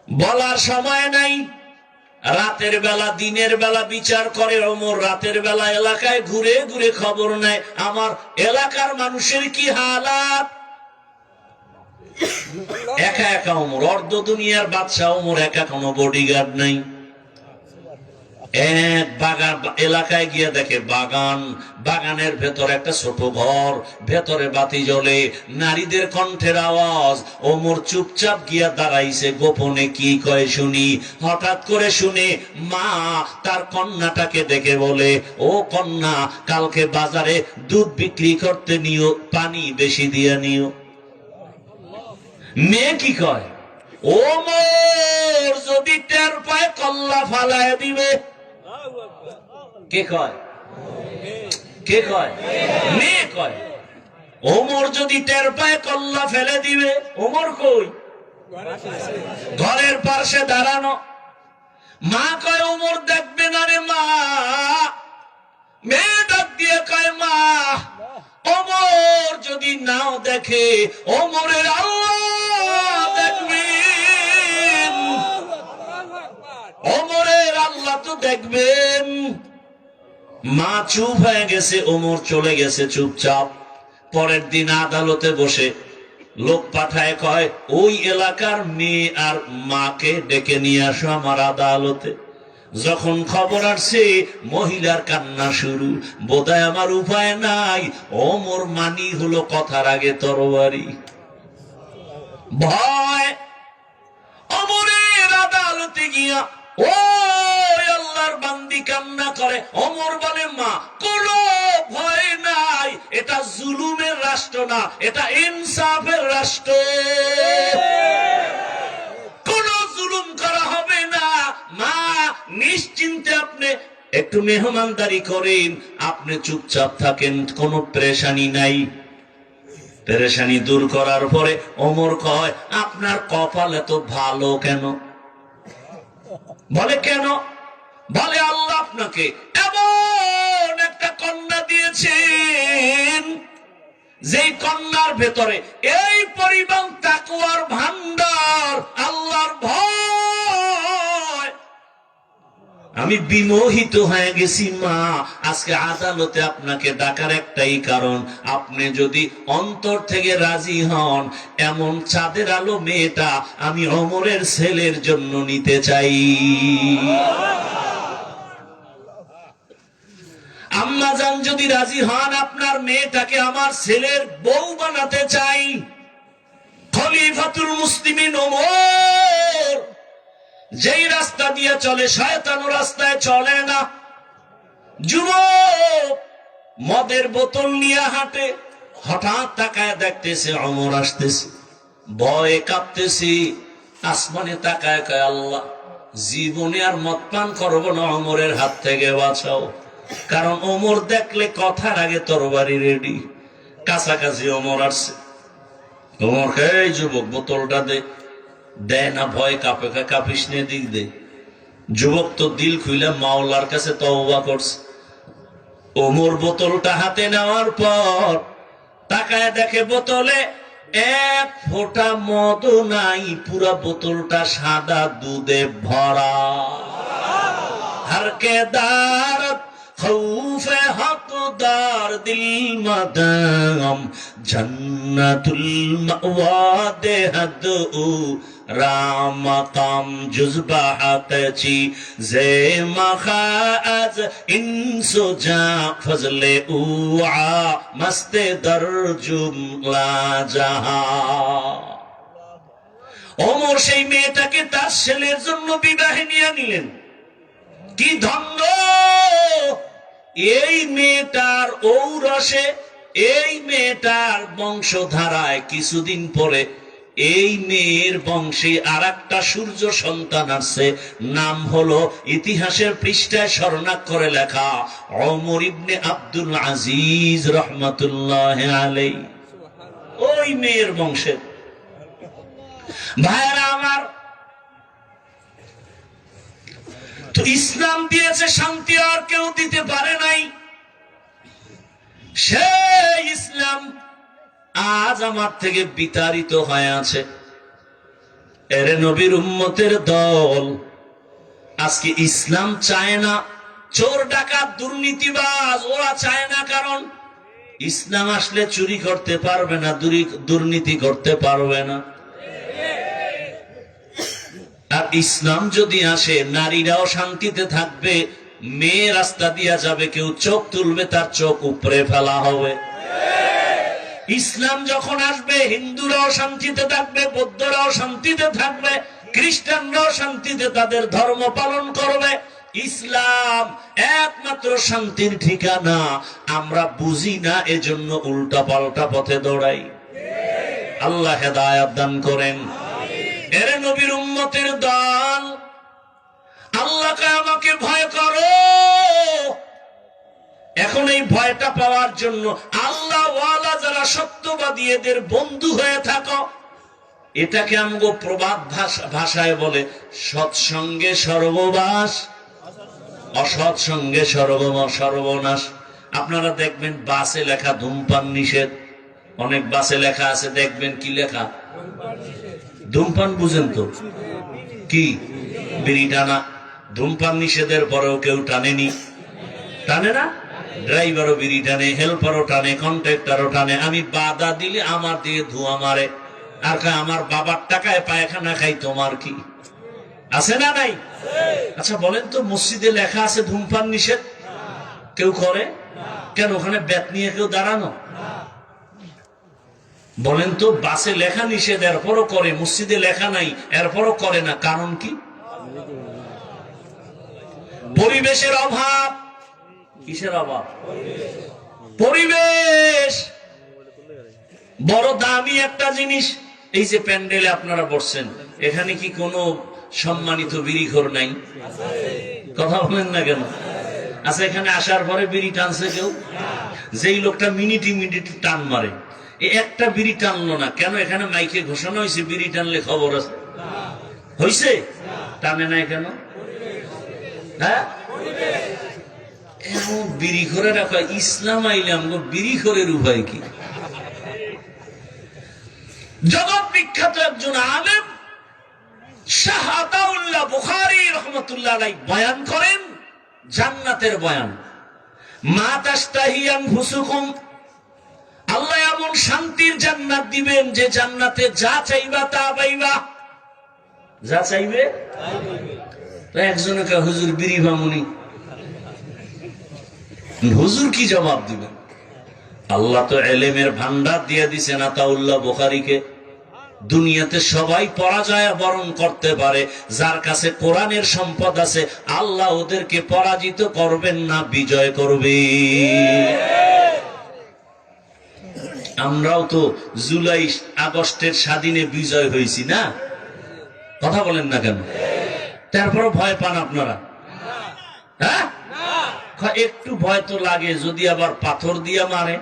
বলার সময় নাই। রাতের বেলা দিনের বেলা বিচার করে ওমর, রাতের বেলা এলাকায় ঘুরে ঘুরে খবর নেয় আমার এলাকার মানুষের কি হালাত। একা একা ওমর, অর্ধ দুনিয়ার বাদশা ওমর একা, কোনো বডিগার্ড নাই। এক বাগান এলাকায় গিয়ে দেখে বাগান, বাগানের ভেতর একটা ছোট ঘর, ভেতরে বাতি জ্বলে, নারীদের কণ্ঠের আওয়াজ। ওমর চুপচাপ গিয়া দাঁড়াইছে, গোপনে কি কয় শুনি। হঠাৎ করে শুনে মা তার কন্যাটাকে দেখে বলে, ও কন্যা, কালকে বাজারে দুধ বিক্রি করতে নিও, পানি বেশি দিয়ে নিও। মেয়ে কি কয়, ওমর যদি টের পায় কল্লা ফালায় দিবে। কে কয়? কে কয়? মেয়ে কয়। ওমর যদি টের পায় কল্লা ফেলে দিবে। ওমর কই? ঘরের পাশে দাঁড়ানো। মা কয়, ওমর দেখবে না রে মা। মেয়ে ডাক দিয়ে কয়, মা, ওমর যদি নাও দেখে, ওমরের আল্লাহ দেখবেন। ওমরের আল্লাহ তো দেখবেন। মা চুপ হয়ে গেছে, ওমর চলে গেছে চুপচাপ। পরের দিন আদালতে বসে লোক পাঠায়, কয় ওই এলাকার মেয়ে আর মাকে ডেকে নিয়ে আসো আমার আদালতে। যখন খবর আসছে মহিলার কান্না শুরু, বোধহয় আমার উপায় নাই, ওমর মানি হলো কথার আগে তরবারি। ভয় ওমরের আদালতে গিয়া ও আল্লাহর বান্দি কান্না করে। ওমর বলে, মা কোনো ভয় নাই, এটা জুলুমের রাষ্ট্র না, এটা ইনসাফের রাষ্ট্র, কোনো জুলুম করা হবে না। মা নিশ্চিন্তে আপনি একটু মেহমানদারি করেন, আপনি চুপচাপ থাকেন, কোনো পেরেশানি নাই। পেরেশানি দূর করার পরে ওমর কয়, আপনার কপাল এত ভালো কেন? বলে কেন? বলে আল্লাহ আপনাকে এমন একটা কন্যা দিয়েছেন, যেই কন্যার ভেতরে এই পরিমাণ তাকওয়ার ভান্ডার, আল্লাহর ভয়। আমি বিমোহিত হয়ে গেছি মা। আজকে আদালতে আপনাকে ডাকার একটাই কারণ, আপনি যদি অন্তর থেকে রাজি হন, এমন চাঁদের আলো মেয়েটা আমি ওমরের ছেলের জন্য নিতে চাই। আম্মা জান যদি রাজি হন, আপনার মেয়েটাকে আমার ছেলের বউ বানাতে চাই। খলিফাতুল মুসলিমিন ওমর যেই রাস্তা দিয়ে চলে, শয়তান রাস্তায় চলে না। যুবক মদের বোতল নিয়ে হাঁটে, হঠাৎ তাকায় দেখতেছে ওমর আসতেছে, ভয়ে কাঁপতেছে, আসমানে তাকায় কয়, আল্লাহ জীবনে আর মদ পান করবো না, ওমরের হাত থেকে বাঁচাও। কারণ ওমর দেখলে কথার আগে তরবারি রেডি। কাছাকাছি ওমর আসছে, ওমর এই যুবক বোতলটা দে। দেয় না, ভয় কাঁপে, কাঁপিস নে, দিক দে। যুবক তো দিল খুইলা মাওলার কাছে তওবা করছে। ওমর বোতলটা হাতে নেওয়ার পর তাকায় দেখে বোতলে এক ফোঁটা মদ নাই, পুরা বোতলটা সাদা দুধে ভরা। হরকে দারত খৌফে হকদার দিল মদাম জন্নতুল মাওয়া দেহদ উ রাম কাম জুজবাহাতচি জে মখাজ ইনসুজা ফজলে উআ মস্তে দরজুম লা জাহা। ওমর সেই মেয়েটাকে তার ছেলের জন্য বিবাহে নিয়ে নিলেন। কি ধন্য! এই মেয়েটার ঔরসে, এই মেয়েটার বংশধারায় কিছুদিন পরে এই মেয়ের বংশে আর একটা সূর্য সন্তান আসছে, নাম হলো ইতিহাসের পৃষ্ঠায় স্বর্ণাক্ষরে লেখা ওমর ইবনে আব্দুল আজিজ রহমাতুল্লাহ আলাইহি। ওই মেয়ের বংশের ভাইরা আমার, তো ইসলাম দিয়েছে শান্তি, আর কেউ দিতে পারে নাই। সেই ইসলাম আজ আমার থেকে বিতাড়িত হয়ে আছে। এরে নবীর উম্মতের দল আজকে ইসলাম চায় না। চোর ডাকাত দুর্নীতিবাজ ওরা চায় না, কারণ ইসলাম আসলে চুরি করতে পারবে না, দুর্নীতি করতে পারবে না। আর ইসলাম যদি আসে, নারীরাও শান্তিতে থাকবে, মেয়ে রাস্তা দিয়া যাবে, কেউ চোখ তুলবে তার চোখ উপরে ফেলা হবে। ইসলাম যখন আসবে, হিন্দুরাও শান্তিতে থাকবে, বৌদ্ধরাও শান্তিতে থাকবে, খ্রিস্টানরাও শান্তিতে তাদের ধর্ম পালন করবে। ইসলাম একমাত্র শান্তির ঠিকানা। আমরা বুঝি না, এজন্য উল্টা পাল্টা পথে দৌড়াই। আল্লাহ হেদায়েত দান করেন। এরে নবীর উম্মতের দল, আল্লাহকে আমাকে ভয় করো। এখন এই ভয়টা পাওয়ার জন্য আল্লাহ ওয়ালা যারা সত্যবাদী, এদের বন্ধু হয়ে থাকো। এটাকে আমগো প্রবাদ ভাষায় বলে সৎসঙ্গে স্বর্গবাস, অসৎ সঙ্গে সর্বনাশ। আপনারা দেখবেন বাসে লেখা ধূমপান নিষেধ, অনেক বাসে লেখা আছে, দেখবেন কি লেখা, ধূমপান বুঝেন তো কি, বিড়ি টানা। ধূমপান নিষেধের পরেও কেউ টানেনি, টানে না। ড্রাইভারও বিড়ি টানে, হেল্পারও টানে, কন্ট্রাক্টরও টানে। আমি বাধা দিলে আমার দিয়ে ধোঁয়া মারে। আর কয় আমার বাবার টাকায় পায়খানা খাই, তোমার কি? আছে না নাই? আচ্ছা বলেন তো, মসজিদে লেখা আছে ধূমপান নিষেধ, কেউ করে কেন? ওখানে ব্যাট নিয়ে কেউ দাঁড়ানো? বলেন তো, বাসে লেখা নিষেধ এরপরও করে, মসজিদে লেখা নাই এরপরও করে না, কারণ কি? পরিবেশের অভাব। কিসের অভাব? পরিবেশ বড় দামি একটা জিনিস। এই যে প্যান্ডেলে আপনারা বসছেন, এখানে কি কোনো সম্মানিত বিড়িখোর নাই? কথা বলেন না কেন? আচ্ছা, এখানে আসার পরে বিড়ি টানছে কেউ? যেই লোকটা মিনিটে টান মারে, একটা বিড়ি টানলো না কেন? এখানে মাইকে ঘোষণা হয়েছে বিড়ি টানলে খবর আছে, হয়েছে? টানে নাই কেন? হ্যাঁ, এমন বিড়ি করে রাখা। ইসলাম আইলাম গো, বিড়ি খোরের উপায় কি? জগৎ বিখ্যাত একজন আলেম শাহ আতাউল্লাহ বুখারী রাহমাতুল্লাহ আলাইহি বয়ান করেন জান্নাতের বয়ান। মা তাশতাহি আনফুসুকুম, আল্লাহ এমন শান্তির জান্নাত দিবেন যে জান্নাতে যা চাইবা তা পাইবা। যা চাইবে একজনে কয় হুজুর বিড়ি ভামুনি। হুজুর কি জবাব দিবেন? আল্লাহ তো এলেমের ভান্ডার দিয়ে দিছেন আতাউল্লাহ বুখারীকে। দুনিয়াতে সবাই পরাজয় বরণ করতে পারে, যার কাছে কোরআনের সম্পদ আছে আল্লাহ ওদেরকে পরাজিত করবেন না, বিজয় করবে। আমরাও তো জুলাই আগস্টের স্বাধীনে বিজয় হয়েছি না? কথা বলেন না কেন? তারপরও ভয় পান আপনারা? হ্যাঁ, একটু ভয় তো লাগে, যদি আবার পাথর দিয়ে মারে।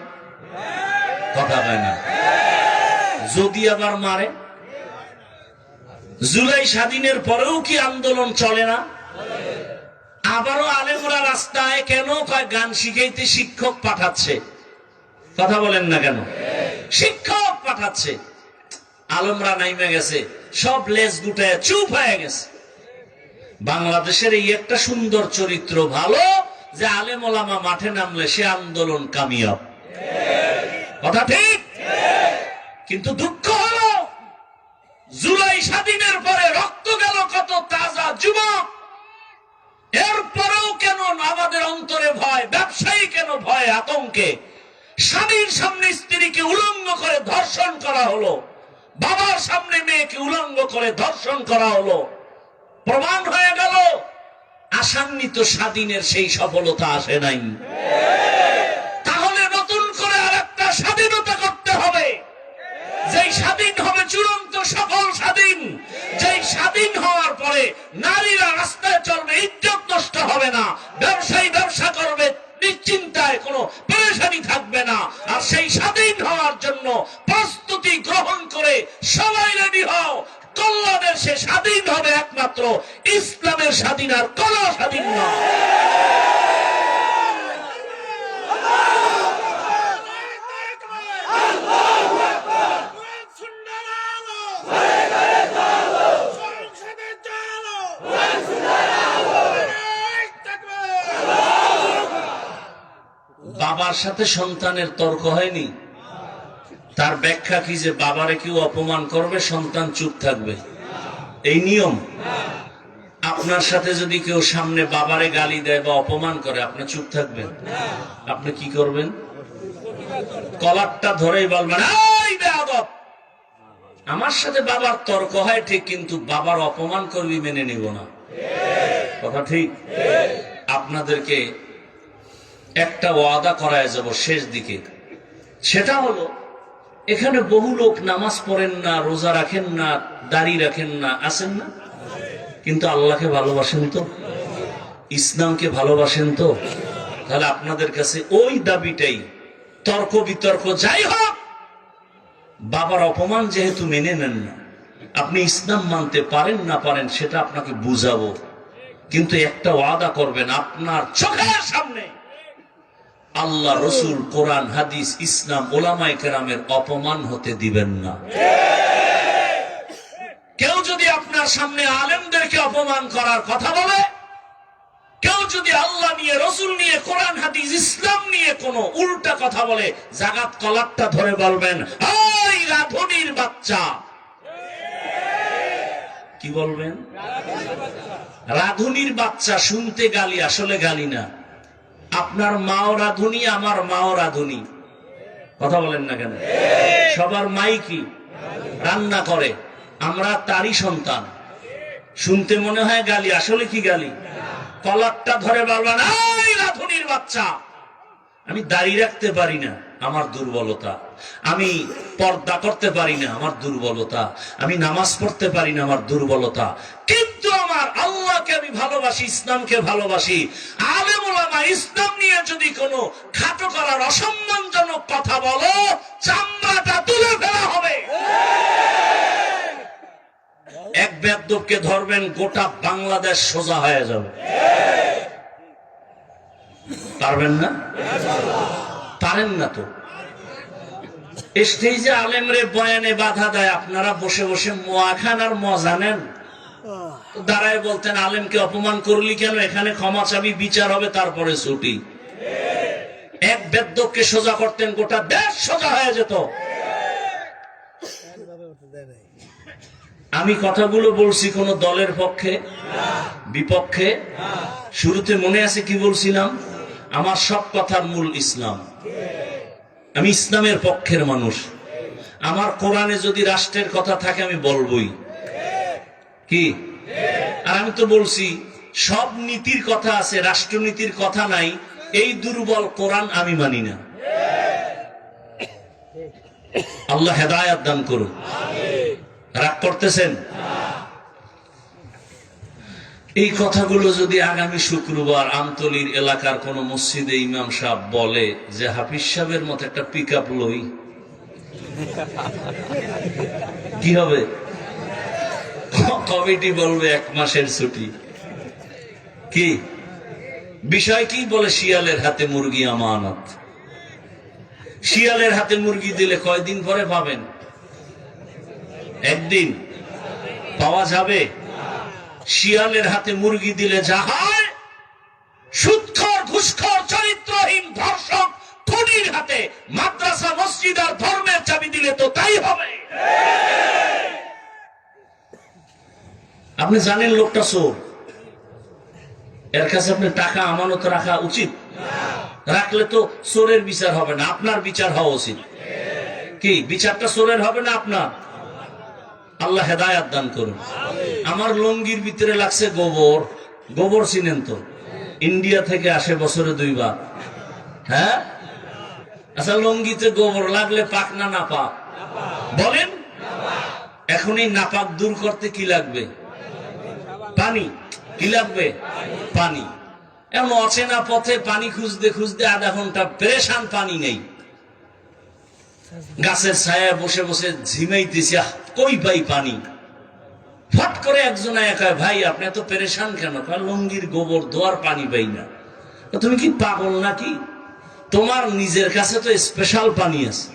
কথা হয় না? যদি আবার মারে। জুলাই স্বাধীনের পরেও কি আন্দোলন চলে না? আবারও আলেমরা রাস্তায় কেন? কয় গান শিখাইতে শিক্ষক পাঠাচ্ছে। কথা বলেন না কেন? শিক্ষক পাঠাচ্ছে। আলেমরা নাইমে গেছে, সব লেজ গুটায় চুপ হয়ে গেছে। বাংলাদেশের এই একটা সুন্দর চরিত্র ভালো যে আলেম ওলামা মাঠে নামলে সে আন্দোলন কামিয়াব। কথা ঠিক? কিন্তু দুঃখ হলো জুলাই স্বাধীনের পরে রক্ত গেল কত তাজা যুবক, এরপরেও কেন আমাদের অন্তরে ভয়? ব্যবসায়ী কেন ভয় আতঙ্কে? স্বামীর সামনে স্ত্রীকে উলঙ্গ করে ধর্ষণ করা হলো, বাবার সামনে মেয়েকে উলঙ্গ করে ধর্ষণ করা হলো। প্রমাণ হয়ে গেল আশান্বিত স্বাধীনের সেই সফলতা আসে নাই। তাহলে নতুন করে আরেকটা স্বাধীনতা করতে হবে, যেই স্বাধীন হবে চূড়ান্ত সফল স্বাধীন, যেই স্বাধীন হওয়ার পরে নারীরা রাস্তায় চলবে, ইজ্জত নষ্ট হবে না, ব্যবসায়ী ব্যবসা করবে নিশ্চিন্তায়, কোনো পেরেশানি থাকবে না। আর সেই স্বাধীন হওয়ার জন্য প্রস্তুতি গ্রহণ করে সবাই রেডি হও। কল্যাণের সে স্বাধীন হবে একমাত্র ইসলামের স্বাধীন, আর কোন স্বাধীন নয়। বাবার সাথে সন্তানের তর্ক হয়নি, তার ব্যাখ্যা কি যে বাবারে কেউ অপমান করবে সন্তান চুপ থাকবে, এই নিয়ম? আপনার সাথে যদি কেউ সামনে বাবারে গালি দেয় বা অপমান করে, আপনি চুপ থাকবেন? আপনি কি করবেন? কলারটা ধরেই বলবেন, এই বেয়াদব, আমার সাথে বাবার তর্ক হয় ঠিক, কিন্তু বাবার অপমান করবি মেনে নিব না। কথা ঠিক? আপনাদেরকে একটা ওয়াদা করায় যাব শেষ দিকে, সেটা হলো এখানে বহু লোক নামাজ পড়েন না, রোজা রাখেন না, দাড়ি রাখেন না, আছেন না? কিন্তু আল্লাহকে ভালোবাসেন তো, ইসলামকে ভালোবাসেন তো? তাহলে আপনাদের কাছে ওই দাবিটাই, তর্ক বিতর্ক যাই হোক, বাবার অপমান যেহেতু মেনে নেন না, আপনি ইসলাম মানতে পারেন না পারেন সেটা আপনাকে বুঝাবো, কিন্তু একটা ওয়াদা করবেন, আপনার চোখের সামনে আল্লাহ, রসুল, কোরআন, হাদিস, ইসলাম, ওলামায়ে কেরামের অপমান হতে দিবেন না। কেউ যদি আপনার সামনে আলেমদেরকে অপমান করার কথা বলে, কেউ যদি আল্লাহ নিয়ে, রসুল নিয়ে, কোরআন, হাদিস, ইসলাম নিয়ে কোনো উল্টা কথা বলে, জাগাত কলারটা ধরে বলবেন, ওই রাধুনির বাচ্চা, কি বলবেন? রাধুনির বাচ্চা। শুনতে গালি, আসলে গালি না। আপনার মাও রাধুনি, আমার মাও রাধুনি। কথা বলেন না কেন? সবার মাই কি? রান্না করে। আমরা তারই সন্তান। শুনতে মনে হয় গালি, আসলে কি গালি? কলারটা ধরে বলবেন, এই রাধুনির বাচ্চা। আমি দাড়ি রাখতে পারি না, আমার দুর্বলতা। আমি পর্দা করতে পারি না, আমার দুর্বলতা। আমি নামাজ পড়তে পারি না, আমার দুর্বলতা। কিন্তু আমার আল্লাহকে আমি ভালোবাসি, ইসলামকে ভালোবাসি। আলেম ওলামা ইসলাম নিয়ে যদি কোনো খাটো করার অসম্মানজনক কথা বলো, চামড়াটা তুলে ফেলা হবে। এক বেয়াদবকে ধরবেন, গোটা বাংলাদেশ সোজা হয়ে যাবে। পারবেন না? পারেন না তো। স্টেজে আলেমরে বয়ানে বাধা দেয়, আপনারা বসে বসে মোয়া খান আর মজা নেন। দাঁড়ায় বলতেন, আলেমকে অপমান করলি কেন? এখানে ক্ষমা চাবি, বিচার হবে, তারপরে ছুটি। এক বেদ্যকে সোজা করতেন, গোটা দেশ সোজা হয়ে যেত। আমি কথাগুলো বলছি কোন দলের পক্ষে, বিপক্ষে? শুরুতে মনে আছে কি বলছিলাম? আমার সব কথার মূল ইসলাম। আমি ইসলামের পক্ষের মানুষ। আমার কোরআনে যদি রাষ্ট্রের কথা থাকে আমি বলবই। কি? আর আমি তো বলছি সব নীতির কথা আছে, রাষ্ট্রনীতির কথা নাই। এই দুর্বল কোরআন আমি মানি না। আল্লাহ হেদায়েত দান করুন। রাগ করতেছেন? এই কথাগুলো যদি আগামী শুক্রবার আমতলীর এলাকার কোন মসজিদে ইমাম সাহেব বলে যে হাফিজ সাহেবের মতো একটা পিক আপ লই, কি হবে? কমিটি বলবে 1 মাসের ছুটি। কি বিষয়? কি বলে? শিয়ালের হাতে মুরগি আমানত। শিয়ালের হাতে মুরগি দিলে কয়দিন পরে পাবেন? একদিন পাওয়া যাবে? শিয়ালের হাতে মুরগি দিলে যা হয়, সুদখোর, ঘুষখোর, চরিত্রহীন, ধর্ষক, খুনির হাতে মাদ্রাসা, মসজিদ আর ধর্মের চাবি দিলে তো তাই হবে। আপনি জানেন লোকটা চোর, এর কাছে আপনি টাকা আমানত রাখা উচিত? রাখলে তো চোরের বিচার হবে না, আপনার বিচার হওয়া উচিত। কি বিচারটা চোরের হবে না আপনার? আল্লাহ হেদায়াত দান করুন। আমার লঙ্গির ভিতরে লাগছে গোবর। গোবর চিনেন তো? ইন্ডিয়া থেকে আসে বছরে 2 বার। হ্যাঁ, আচ্ছা, লঙ্গিতে গোবর লাগলে পাক না নাপাক? বলেন। এখন এই নাপাক দূর করতে কি লাগবে? পানি। কি লাগবে? পানি। এমন অচেনা পথে পানি খুঁজতে খুঁজতে আধা ঘন্টা পেরেশান, পানি নেই। গাছের ছায়ায় বসে বসে ঝিমাইতেছি, কই পাই পানি? ফট করে একজন একা, ভাই আপনি এত পেরেশান কেন? লঙ্গির গোবর দোয়ার পানি পাই না। তুমি কি পাগল নাকি? তোমার নিজের কাছে তো স্পেশাল পানি আছে।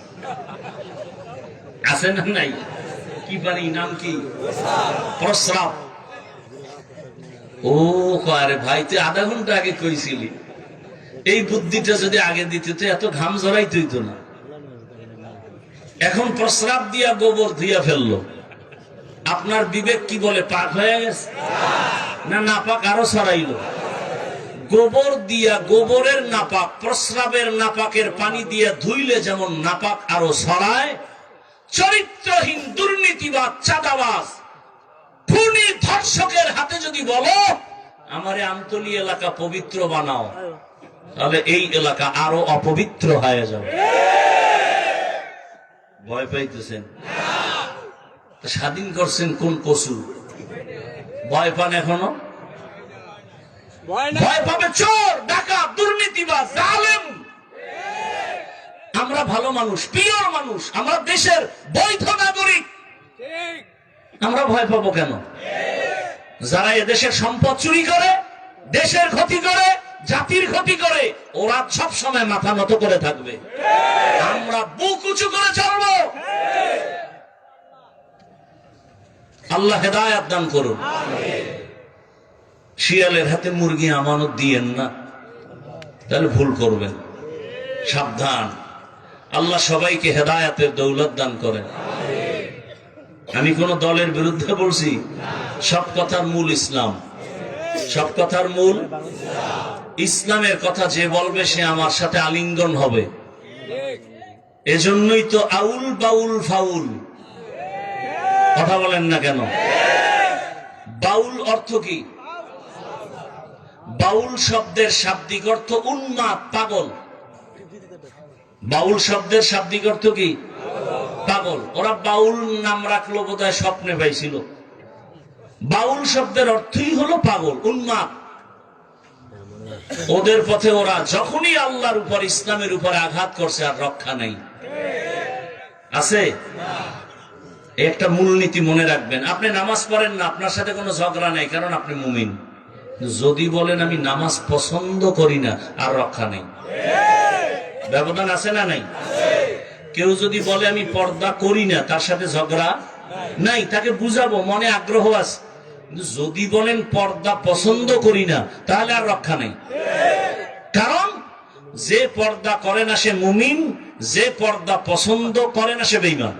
আছে না নাই? কি পানি? নাম কি? প্রস্রাব। ও আরে ভাই, তুই আধা ঘন্টা আগে কইছিলি। এই বুদ্ধিটা যদি আগে দিতে তো এত ঘাম জড়াই তুই তো না। এখন প্রস্রাব দিয়া গোবর ধুইয়া ফেললো, আপনার বিবেক কি বলে? পাক হয়ে গেছে না নাপাক আরো ছড়াইলো? গোবর দিয়া, গোবরের নাপাক, প্রস্রাবের নাপাকের পানি দিয়া ধুইলে যেমন নাপাক আরো ছড়ায়, চরিত্রহীন, দুর্নীতিবাদ, চাঁদাবাজ, খুনি, ধর্ষকের হাতে যদি বলো আমারে আমতলী এলাকা পবিত্র বানাও, তাহলে এই এলাকা আরো অপবিত্র হয়ে যাবে। ভয় পাইতেছেন? স্বাধীন করছেন কোন কসু? ভয় পান এখনো? ভয় পাবে চোর, ডাকাত, দুর্নীতিবাজ, জালেম। আমরা ভালো মানুষ, পিওর মানুষ, আমরা দেশের বৈধ নাগরিক। আমরা ভয় পাবো কেন? যারা এদেশের সম্পদ চুরি করে, দেশের ক্ষতি করে, জাতির ক্ষতি করে, ওরা সব সময় মাথা নত করে থাকবে। আমরা বুক উঁচু করে চলবো। আল্লাহ হেদায়াত দান করুন। শিয়ালের হাতে মুরগি আমানত দিয়েন না, তাহলে ভুল করবেন। সাবধান। আল্লাহ সবাইকে হেদায়াতের দৌলত দান করেন। আমি কোন দলের বিরুদ্ধে বলছি? সব কথার মূল ইসলাম, সব কথার মূল ইসলামের কথা যে বলবে সে আমার সাথে আলিঙ্গন হবে। এজন্যই তো আউল বাউল ফাউল, কথা বলেন না কেন? বাউল অর্থ কি? বাউল শব্দের শাব্দিক অর্থ উন্মাদ, পাগল। বাউল শব্দের শাব্দিক অর্থ কি? পাগল। ওরা বাউল নাম রাখলো বোধহয় স্বপ্নে পাইছিল। বাউল শব্দের অর্থই হলো পাগল, উন্মাদ। ওদের পথে ওরা যখনই আল্লাহর উপর, ইসলামের উপর আঘাত করছে আর রক্ষা নাই। আছে একটা মূলনীতি মনে রাখবেন, আপনি নামাজ পড়েন না, আপনার সাথে কোনো ঝগড়া নাই, কারণ আপনি মুমিন। যদি বলেন আমি নামাজ পছন্দ করি না, আর রক্ষা নেই। ব্যবধান আছে না নাই? কেউ যদি বলে আমি পর্দা করি না, তার সাথে ঝগড়া নাই, তাকে বুঝাবো, মনে আগ্রহ আছে। কিন্তু যদি বলেন পর্দা পছন্দ করি না, তাহলে আর রক্ষা নেই। কারণ যে পর্দা করে না সে মুমিন, যে পর্দা পছন্দ করে না সে বেঈমান।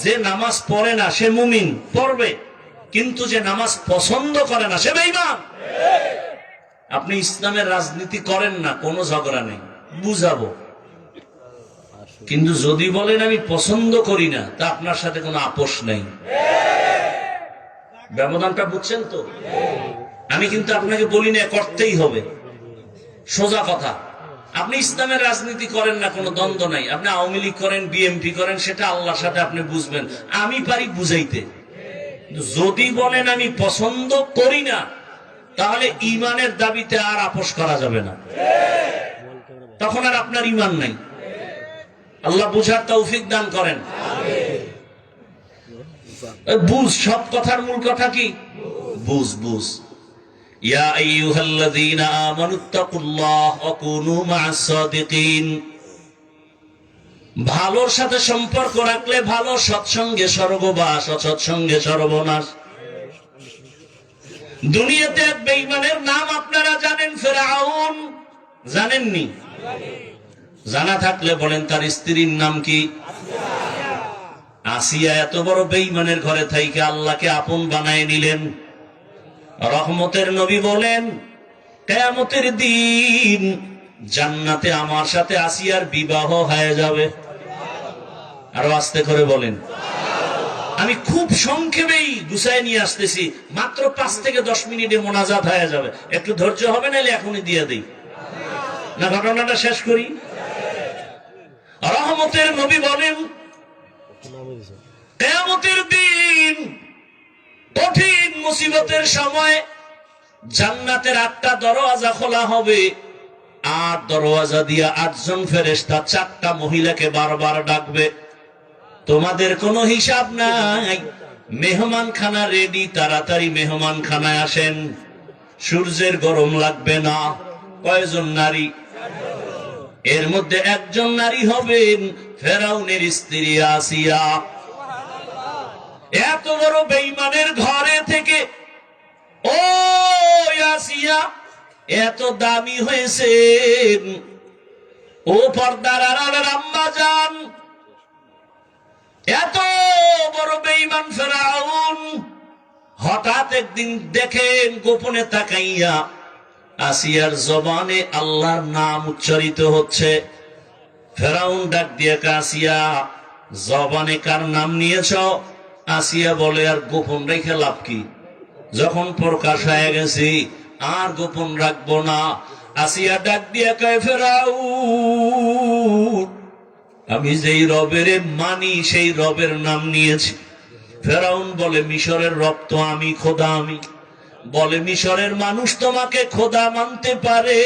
যে নামাজ পড়ে না সে মুমিন, পড়বে, কিন্তু যে নামাজ পছন্দ করে না সে বেঈমান। আপনি ইসলামের রাজনীতি করেন না, কোনো ঝগড়া নেই, বুঝাবো। কিন্তু যদি বলেন আমি পছন্দ করি না, তা আপনার সাথে কোনো আপোষ নেই। ব্যবধানটা বুঝছেন তো? আমি কিন্তু আপনাকে বলি না করতেই হবে, সোজা কথা। আপনি ইসলামের রাজনীতি করেন না, কোনো দ্বন্দ্ব নাই। আপনি আওয়ামী লীগ করেন, বিএনপি করেন, সেটা আল্লাহর সাথে আপনি বুঝবেন। আমি পারি বুঝাইতে। যদি বলেন আমি পছন্দ করি না, তাহলে ইমানের দাবিতে আর আপোষ করা যাবে না, তখন আর আপনার ইমান নাই। আল্লাহ বুঝার তৌফিক দান করেন। বুঝ, সব কথার মূল কথা কি? বুঝ, বুঝ। ইয়া আইয়ুহাল্লাযীনা আমানুত্তাকুল্লাহ ওয়া কুনু মা'আস সাদিকিন। ভালোর সাথে সম্পর্ক রাখলে ভালো, সৎসঙ্গে স্বর্গবাস, অসৎসঙ্গে সর্বনাশ। দুনিয়াতে এক বেঈমানের নাম আপনারা জানেন, ফিরআউন। জানেননি? জানা থাকলে বলেন তার স্ত্রীর নাম কি? আসিয়া। এত বড় বেঈমানের ঘরে থাইকে আল্লাহকে আপন বানায় নিলেন। রহমতের নবী বলেন কিয়ামতের দিন জান্নাতে আমার সাথে আসিয়ার বিবাহ হয়ে যাবে। আরো আস্তে করে বলেন। আমি খুব সংক্ষেপেই গুছায় নিয়ে আসতেছি, মাত্র 5 থেকে 10 মিনিটে মোনাজাত হয়ে যাবে। একটু ধৈর্য হবে, নাহলে এখনই দিয়ে দিই না, ঘটনাটা শেষ করি। রহমতের নবী বলেন কিয়ামতের দিন কঠিন মুসিবতের সময় জান্নাতের 8টা দরওয়াজা খোলা হবে, আর দরওয়াজা দিয়ে 8 জন ফেরেশতা 4টা মহিলাকে বারবার ডাকবে, তোমাদের কোনো হিসাব নাই, মেহমান খানা রেডি, তাড়াতাড়ি মেহমান খানায় আসেন, সূর্যের গরম লাগবে না। কয়জন নারী? এর মধ্যে একজন নারী হবেন ফেরাউনের স্ত্রী আসিয়া। এত বড় বেঈমানের ঘরে থেকে ও আসিয়া এত দামি হয়েছেন। ও পর্দার আড়ালের আম্মা জান, এত বড় বেঈমান ফেরাউন হঠাৎ একদিন দেখেন গোপনে তাকাইয়া আসিয়ার জবানে আল্লাহর নাম উচ্চারিত হচ্ছে। ফেরাউন ডাক দিয়ে, আসিয়া জবানে কার নাম নিয়েছ? আসিয়া বলে, আর গোপন রেখে লাভ কি, যখন প্রকাশ হয়ে গেছি আর গোপন রাখবো না। আসিয়া ডাক দিয়ে কয়, ফেরাউন আমি যেই রবের মানি সেই রবের নাম নিয়েছি। ফেরাউন বলে, মিশরের রব তো আমি, খোদা আমি। বলে, মিশরের মানুষ তোমাকে খোদা মানতে পারে,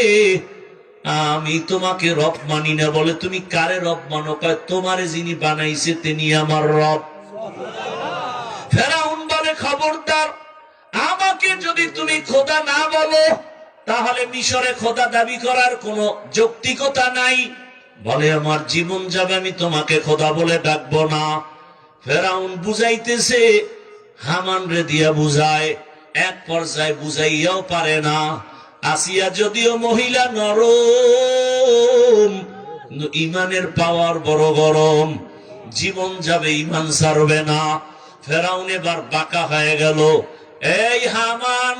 আমি তোমাকে রব মানি না। বলে, তুমি কারে রব মানো? কয়, তোমারে যিনি বানাইছে তিনি আমার রব। ফেরাউন বলে, খবরদার, আমাকে যদি তুমি খোদা না বলো তাহলে মিশরে খোদা দাবি করার কোনো যৌক্তিকতা নাই। বলে, আমার জীবন যাবে, আমি তোমাকে খোদা বলে ডাকবো না। ফেরাউন বুঝাইতেছে, হামান রে দিয়া বুঝায়, এক পর্যায়ে বুঝাইয়াও পারে না। আসিয়া যদিও মহিলা নরম, ইমানের পাওয়ার বড় গরম, জীবন যাবে, ইমান ছাড়বে না। ফেরাউন এবার বাঁকা হয়ে গেল, এই হামান,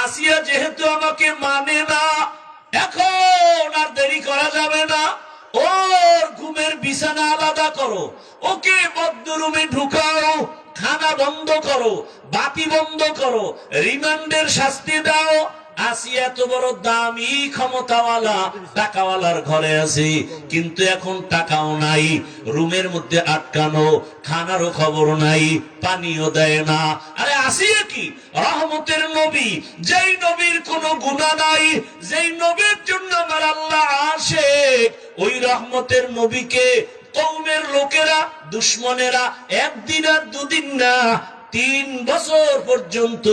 আসিয়া যেহেতু আমাকে মানে না, এখন আর দেরি করা যাবে না। ওর ঘুমের বিছানা আলাদা করো, ওকে বদ্ধরুমে ঢুকাও, খানা বন্ধ করো, বাতি বন্ধ করো, রিমান্ডের শাস্তি দাও। আসিয়া এত বড় দামি ক্ষমতাওয়ালা টাকাওয়ালার ঘরে আছে, কিন্তু এখন টাকাও নাই, রুমের মধ্যে আটকানো, খানারও খবর নাই, পানিও দেয় না। আরে আসিয়া কি রহমতের নবী, যেই নবীর কোনো গুনাহ নাই, যেই নবীর জন্য আমার আল্লাহ আশিক, ওই রহমতের নবীকে কওমের লোকেরা, দুশমনেরা একদিন আর দুদিন না 3 বছর পর্যন্ত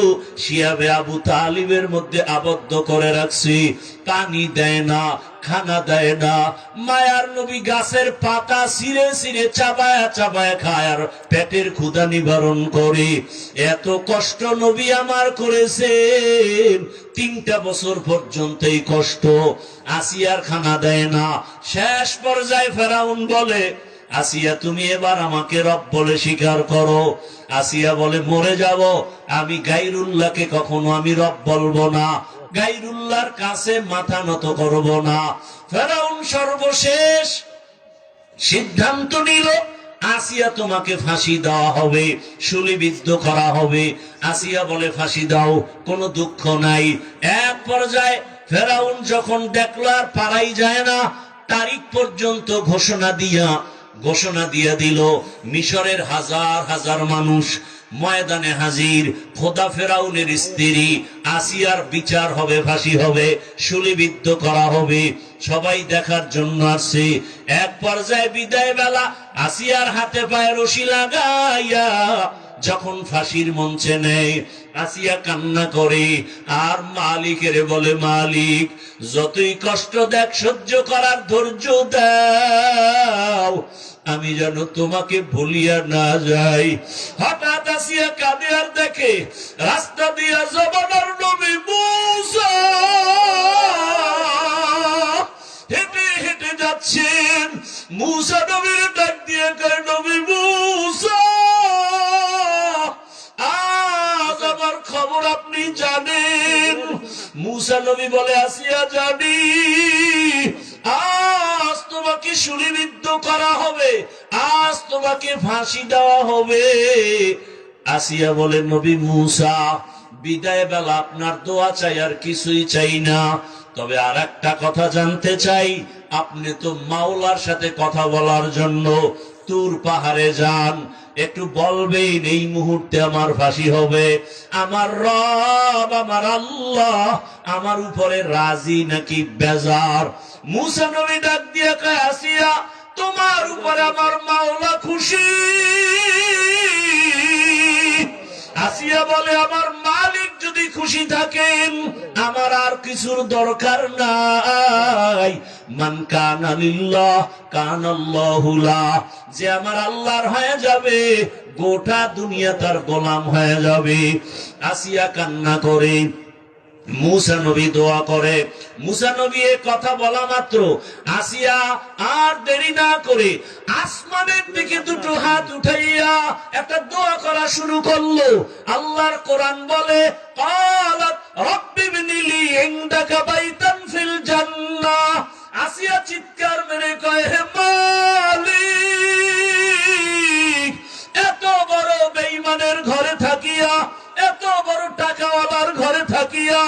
শিয়াবে আবু তালিবের মধ্যে আবদ্ধ করে রাখছি। পানি দেয় না, খানা দেয় না। মায়ার নবী গাছের পাতা ছিঁড়ে ছিঁড়ে চাবায়া চাবায়া খায় আর পেটের ক্ষুধা নিবারণ করে। এত কষ্ট নবী আমার করেছেন, 3টা বছর পর্যন্ত এই কষ্ট। আসিয়ার খানা দেয় না। শেষ পর্যায়ে ফেরাউন বলে, আসিয়া তুমি এবার আমাকে রব বলে স্বীকার করো। আসিয়া বলে, মরে যাব, আমি গায়রুল্লাহকে কখনো আমি রব বলবো না, গায়রুল্লাহর কাছে মাথা নত করব না। ফেরাউন সর্বশেষ সিদ্ধান্ত নিল, আসিয়া তোমাকে ফাঁসি দেওয়া হবে, শূলিবিদ্ধ করা হবে। আসিয়া বলে, ফাঁসি দাও, কোনো দুঃখ নাই। এক পর্যায়ে ফেরাউন যখন দেখলো আর পারাই যায় না, তারিখ পর্যন্ত ঘোষণা দিয়া দিল, মিশরের হাজার হাজার মানুষ ময়দানে হাজির, খোদা ফেরাউনের স্ত্রী আসিয়ার বিচার হবে, ফাঁসি হবে, শূলিবিদ্ধ করা হবে, সবাই দেখার জন্য আসছে। এক পর্যায়ে বিদায় বেলা আসিয়ার হাতে পায়ে রশি লাগাইয়া যখন ফাঁসির মঞ্চে নেয়, আসিয়া কান্না করে আর মালিকের বলে, মালিক যতই কষ্ট দেখ সহ্য করার ধৈর্য দাও, আমি যেন তোমাকে ভুলিয়া না যাই। হঠাৎ আসিয়া কাঁদে আর দেখে রাস্তা দিয়া জমানার নবী মূসা হেঁটে হেঁটে যাচ্ছেন। মূসা নবীর ডাক দিয়ে কয়, নবী মূসা, আজ আমার খবর আপনি জানেন? মূসা নবী বলে, আসিয়া জানি, আজ তোমাকে শূলিবিদ্ধ করা হবে, আজ তোমাকে ফাঁসি দেওয়া হবে। আসিয়া বলে, নবী মূসা, বিদায় বেলা আপনার দোয়া চাই, আর কিছুই চাই না। তবে আর একটা কথা জানতে চাই, আপনি তো মাওলার সাথে কথা বলার জন্য তুর পাহাড়ে যান, একটু বলবেন এই মুহূর্তে আমার ফাঁসি হবে, আমার রব আমার আল্লাহ আমার উপরে রাজি নাকি বেজার? মূসা নবী ডাক দিয়ে কয়, আসিয়া তোমার উপরে আমার মাওলা খুশি। আসিয়া বলে, আমার মালিক যদি খুশি থাকেন আমার আর কিছুর দরকার নাই। মান কানা লিল্লাহ কানাল্লাহু লাহ, যে আমার আল্লাহর হয়ে যাবে গোটা দুনিয়া তার গোলাম হয়ে যাবে। আসিয়া কান্না করে, মূসা নবী দোয়া করে। মূসা নবী এ কথা বলা মাত্র আসিয়া আর দেরি না করে আসমানের দিকে দুটো হাত উঠাইয়া একটা দোয়া করা শুরু করলো। আল্লাহর কোরআন বলে, ক্বালাত রাব্বি ইবনি লি ইনদাকা বাইতান ফিল জান্নাহ। আসিয়া চিৎকার মেরে কয়, হে মালিক, এত বড় বেঈমানের ঘরে থাকিয়া, এত বড় টাকাওয়ালার ঘরে থাকিয়া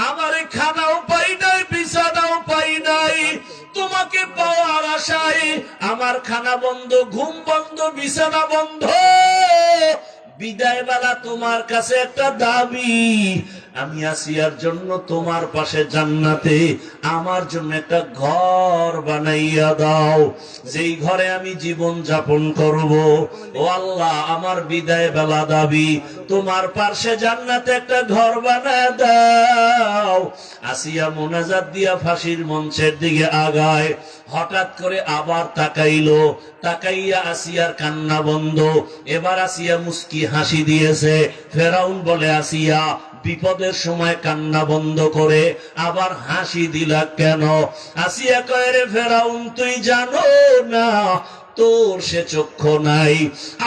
আমার খানাও পাই নাই, বিছানাও পাই নাই, তোমাকে পাওয়ার আশায় আমার খানা বন্ধ, ঘুম বন্ধ, বিছানা বন্ধ। বিদায় বেলা তোমার কাছে একটা দাবি, আমি আসিয়ার জন্য তোমার পাশে জান্নাতে আমার জন্য একটা ঘর বানাইয়া দাও, যেই ঘরে আমি জীবন যাপন করব। ও আল্লাহ, আমার বিদায় বেলা দাবি, তোমার পাশে জান্নাতে একটা ঘর বানায় দাও। আসিয়া মোনাজাত দিয়া ফাঁসির মঞ্চের দিকে আগায়। হঠাৎ করে আবার তাকাইলো, তাকাইয়া আসিয়ার কান্না বন্ধ। এবার আসিয়া মুস্কি হাসি দিয়েছে। ফেরাউন বলে, আসিয়া বিপদের সময় কান্না বন্ধ করে আবার হাসি দিলা কেন? আসিয়া কয়, রে ফেরাউন, তুই জানো না তোর সে চক্ষু নাই,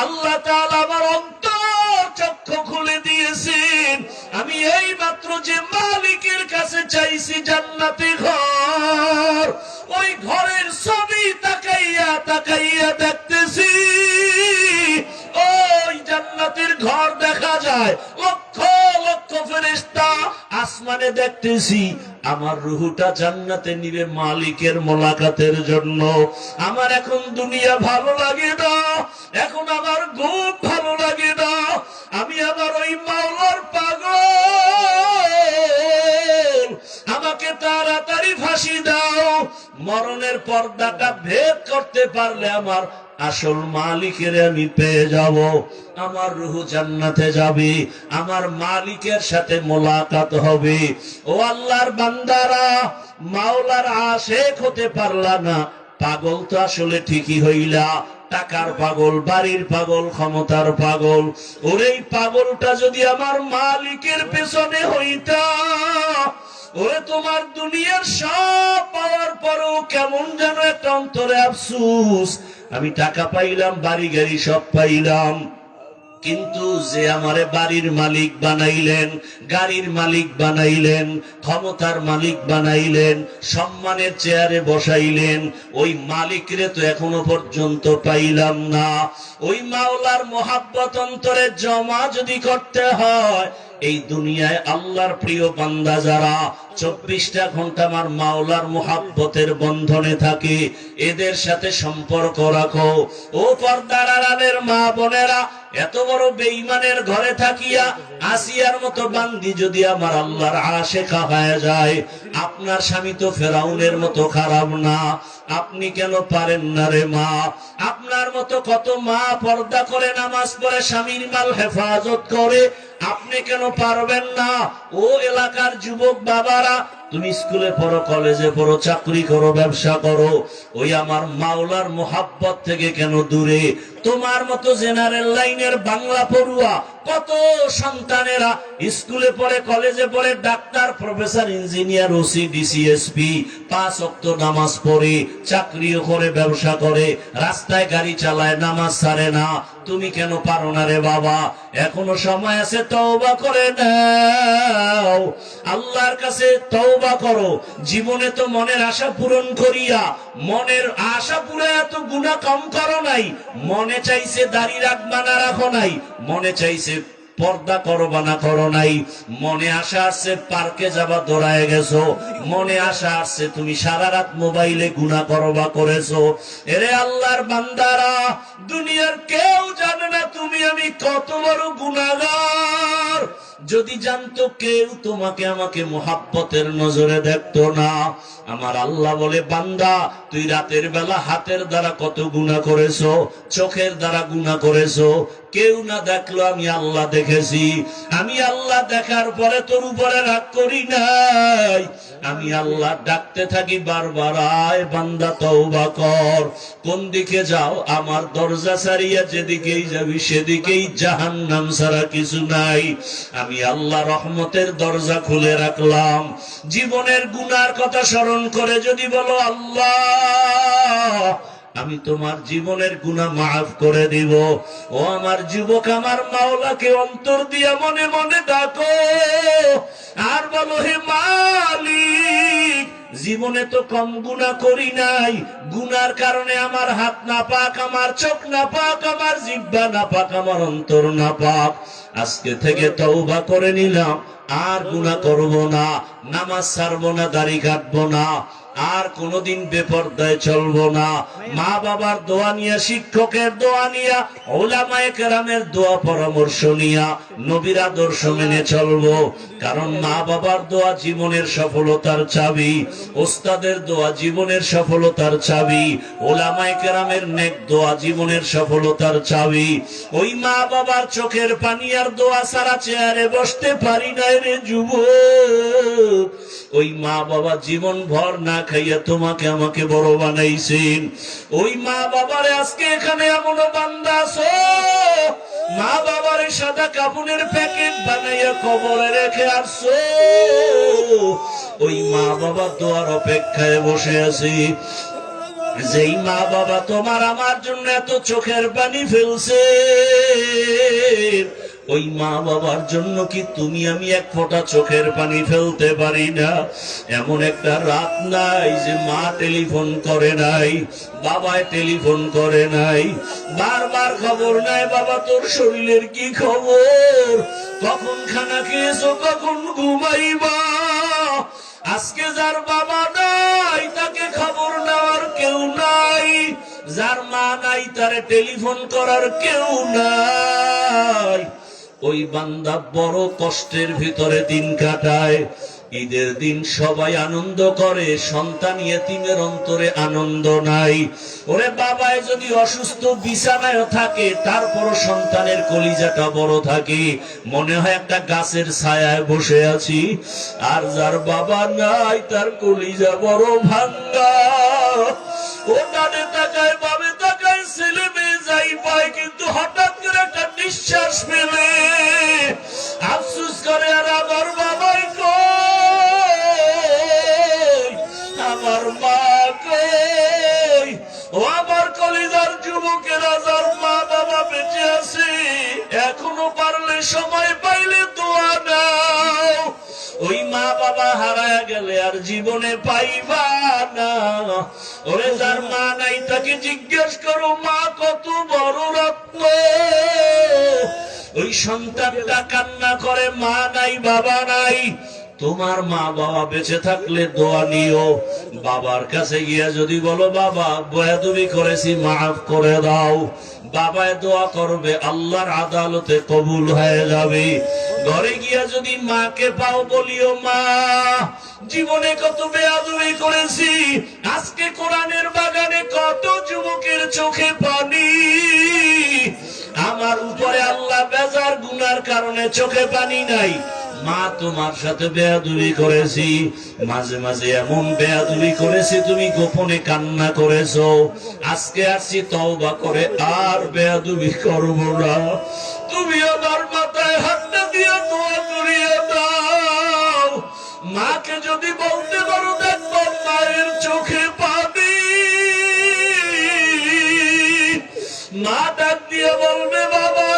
আল্লাহ তাআলা আমার অন্তর চক্ষু খুলে দিয়েছেন। আমি এই মাত্র যে মালিকের কাছে চাইছি জান্নাতি ঘর, ওই ঘরের ছবি তাকাইয়া তাকাইয়া দেখতেছি ওই জান্নাতের ঘর দেখা যায়, লক্ষ লক্ষ ফেরেশতা আসমানে দেখতেছি। আমার রুহুটা জান্নাতে নিবে মালিকের মোলাকাতের জন্য। আমার এখন দুনিয়া ভালো লাগে না, এখন আমার ঘুম ভালো লাগে না, আমি আমার ওই মাওলার পাগল। আমাকে তাড়াতাড়ি ফাঁসি দাও, মরণের পর্দাটা ভেদ করতে পারলে আমার আসল মালিকের আমি পেয়ে যাব, আমার রূহ জান্নাতে যাবে, আমার মালিকের সাথে মোলাকাত হবে। ও আল্লাহর বান্দারা, মাওলার আশেক হতে পারলা না, পাগল তো আসলে ঠিকই হইলা, টাকার পাগল, বাড়ির পাগল, ক্ষমতার পাগল। ওরে এই পাগলটা যদি আমার মালিকের পেছনে হইতা, ওরে তোমার দুনিয়ার সব পাওয়ার পরেও কেমন যেন একটা অন্তরে আফসুস, আমি টাকা পাইলাম, বাড়ি গাড়ি সব পাইলাম, কিন্তু যে আমারে বাড়ির মালিক বানাইলেন, গাড়ির মালিক বানাইলেন, ক্ষমতার মালিক বানাইলেন, সম্মানের চেয়ারে বসাইলেন, ওই মালিকরে তো এখনো পর্যন্ত পাইলাম না। ওই মাওলার মোহাব্বত অন্তরে জমা যদি করতে হয়, এই দুনিয়ায় আল্লাহর প্রিয় বান্দা যারা 24টা ঘন্টা আমার মাওলার মোহাব্বতের বন্ধনে থাকে, এদের সাথে সম্পর্ক রাখো। ও পর্দার আড়ালের মা বোনেরা, এত বড় বেঈমানের ঘরে থাকিয়া আসিয়ার মতো বান্দি যদি আমার আল্লাহর আশিক হয়ে যায়, আপনার স্বামী তো ফেরাউনের মতো খারাপ না, আপনি কেন পারেন না রে মা? আপনার মতো কত মা পর্দা করে, নামাজ পড়ে, স্বামীর মাল হেফাজত করে, আপনি কেন পারবেন না? ও এলাকার যুবক বাবারা, তুমি স্কুলে পড়ো, কলেজে পড়ো, চাকরি করো, ব্যবসা করো, ওই আমার মাওলার মোহাব্বত থেকে কেন দূরে? তোমার মতো জেনারেল লাইনের বাংলা পড়ুয়া কত সন্তানেরা স্কুলে পড়ে, কলেজে পড়ে, doctor, professor, engineer, OC, DC SP, 5 ওয়াক্ত নামাজ পড়ে, চাকরিও করে, ব্যবসা করে, রাস্তায় গাড়ি চালায়, নামাজ ছাড়ে না। তুমি কেন পারো না রে বাবা? এখনো সময় আছে, তওবা করে নাও, আল্লাহর কাছে তওবা করো। জীবনে তো মনের আশা পূরণ করিয়া, মনের আশা পুরে এত গুনাহ কম করো নাই। মনে চাইছে দাড়ি রাখবা না রাখো নাই, মনে চাইছে পর্দা করবা না করো নাই, মনে আশা আসছে পার্কে যাবা দৌড়ায় গেছো, মনে আশা আসছে তুমি সারা রাত মোবাইলে গুনাহ করবা করেছো। এরে আল্লাহর বান্দারা, দুনিয়ার কেউ জানে না তুমি আমি কত বড় গুনাহগার। যদি জানতো কেউ, তোমাকে আমাকে মোহাব্বতের নজরে দেখতো না। আমার আল্লাহ বলে, বান্দা তুই রাতের বেলা হাতের দ্বারা কত গুনাহ করেছো, চোখের দ্বারা গুনাহ করেছো, কেউ না দেখলো, আমি আল্লাহ দেখেছি। আমি আল্লাহ দেখার পরে তোর উপরে রাগ করি নাই, আমি আল্লাহ ডাকতে থাকি বারবার, আয় বান্দা তওবা কর। কোন দিকে যাও? আমার দরজা ছাড়িয়া যেদিকেই যাবি সেদিকেই জাহান্নাম ছাড়া কিছু নাই। আমি আল্লাহ রহমতের দরজা খুলে রাখলাম। জীবনের গুনার কথা স্মরণ করে যদি বলো, আল্লাহ আমি তোমার জীবনের গুনাহ মাফ করে দিব, ও আমার যুবক, আমার মাওলাকে অন্তর দিয়া মনে মনে ডাকো আর বলো, হে মালিক, জীবনে তো কম গুনাহ করি নাই, গুনার কারণে আমার হাত না পাক, আমার চোখ না পাক, আমার জিহ্বা না পাক, আমার অন্তর না পাক। আজকে থেকে তওবা করে নিলাম, আর গুনাহ করব না, নামাজ ছাড়বো না, দাড়ি কাটবো না, আর কোনদিন বেপরদায় চলবো না। মা বাবার দোয়া নিয়া, শিক্ষকের দোয়া নিয়া, উলামায়ে কেরামের দোয়া পরামর্শ নিয়া, নবীর আদর্শ মেনে চলবো। কারণ মা বাবার দোয়া জীবনের সফলতার চাবি, ওস্তাদের দোয়া জীবনের সফলতার চাবি, উলামায়ে কেরামের নেক দোয়া জীবনের সফলতার চাবি। ওই মা বাবার চোখের পানি আর দোয়া ছাড়া চেয়ারে বসতে পারি না রে যুবক। ওই মা বাবা জীবন ভর না খাইয়া তোমাকে আমাকে বড় বানাইছেন। ওই মা বাবার আজকে এখানে এমন বান্দা আছো, মা বাবার সাদা কাপড়ের প্যাকেট বানাইয়া কবরে রেখে আসছো। ওই মা বাবা দোয়ার অপেক্ষায় বসে আছি। যেই মা বাবা তোমার আমার জন্য এত চোখের পানি ফেলছে, ওই মা বাবার জন্য কি তুমি আমি এক ফোঁটা চোখের পানি ফেলতে পারি না? এমন একটা রাত নাই যে মা টেলিফোন করে নাই, বাবায় টেলিফোন করে নাই, বারবার খবর নাই বাবা তোর শরীরের কি খবর, কখন খানা খেয়েছো, কখন ঘুমাইবা। আজকে যার বাবা নাই তাকে খবর নেওয়ার কেউ নাই, যার মা নাই তারে টেলিফোন করার কেউ নাই। ওই বান্দা বড় কষ্টের ভিতরে দিন কাটায়। ঈদের দিন সবাই আনন্দ করে, সন্তান ইয়েতিমের অন্তরে আনন্দ নাই। ওরে বাবায় যদি অসুস্থ বিছানায় থাকে তারপরও সন্তানের কলিজাটা বড় থাকে, মনে হয় একটা গাছের ছায়ায় বসে আছি। আর যার বাবা নাই তার কলিজা বড় ভাঙ্গা। ও ডানে তাকায় বামে তাকায়, ছেলে মেয়ে যাই পায়, কিন্তু হঠাৎ করে একটা নিঃশ্বাস ফেলে আফসোস করে আর আমার বাবাই কই, আমার মা কই। ও আমার কলিজার যুবকেরা, যার মা বাবা বেঁচে আছে এখনো পারলে সময় পাইলে দোয়া নাও। ওই মা বাবা হারায় গেলে আর জীবনে পাইবা না। ওরে যার মা নাই তাকে জিজ্ঞেস করো মা কত বড় রত্ন। ওই সন্তানটা কান্না করে মা নাই বাবা নাই। তোমার মা বাবা বেঁচে থাকলে দোয়া নিও। বাবার কাছে গিয়া যদি বলো বাবা বেয়াদবি করেছি মাফ করে দাও, বাবায় দোয়া করবে, আল্লাহর আদালতে কবুল হয়ে যাবে। ঘরে গিয়া যদি মাকে পাও বলিও মা জীবনে কত বেয়াদবি করেছি, আজকে কোরআনের বাগানে কত যুবকের চোখে পানি, আমার উপরে আল্লাহ বেজার গুনার কারণে চোখে পানি নাই। মা তোমার সাথে বেয়াদবি করেছি, মাঝে মাঝে এমন বেয়াদবি করেছি তুমি গোপনে কান্না করেছো, আজকে আসছি তওবা করে আর বেয়াদবি করব না। তুমি আমার মাথায় হাতটা দিয়ে দোয়া করিয়ে দাও। মাকে যদি বলতে পারো দেখবো মায়ের চোখে পানি, মা ডাক দিয়ে বলবে বাবা,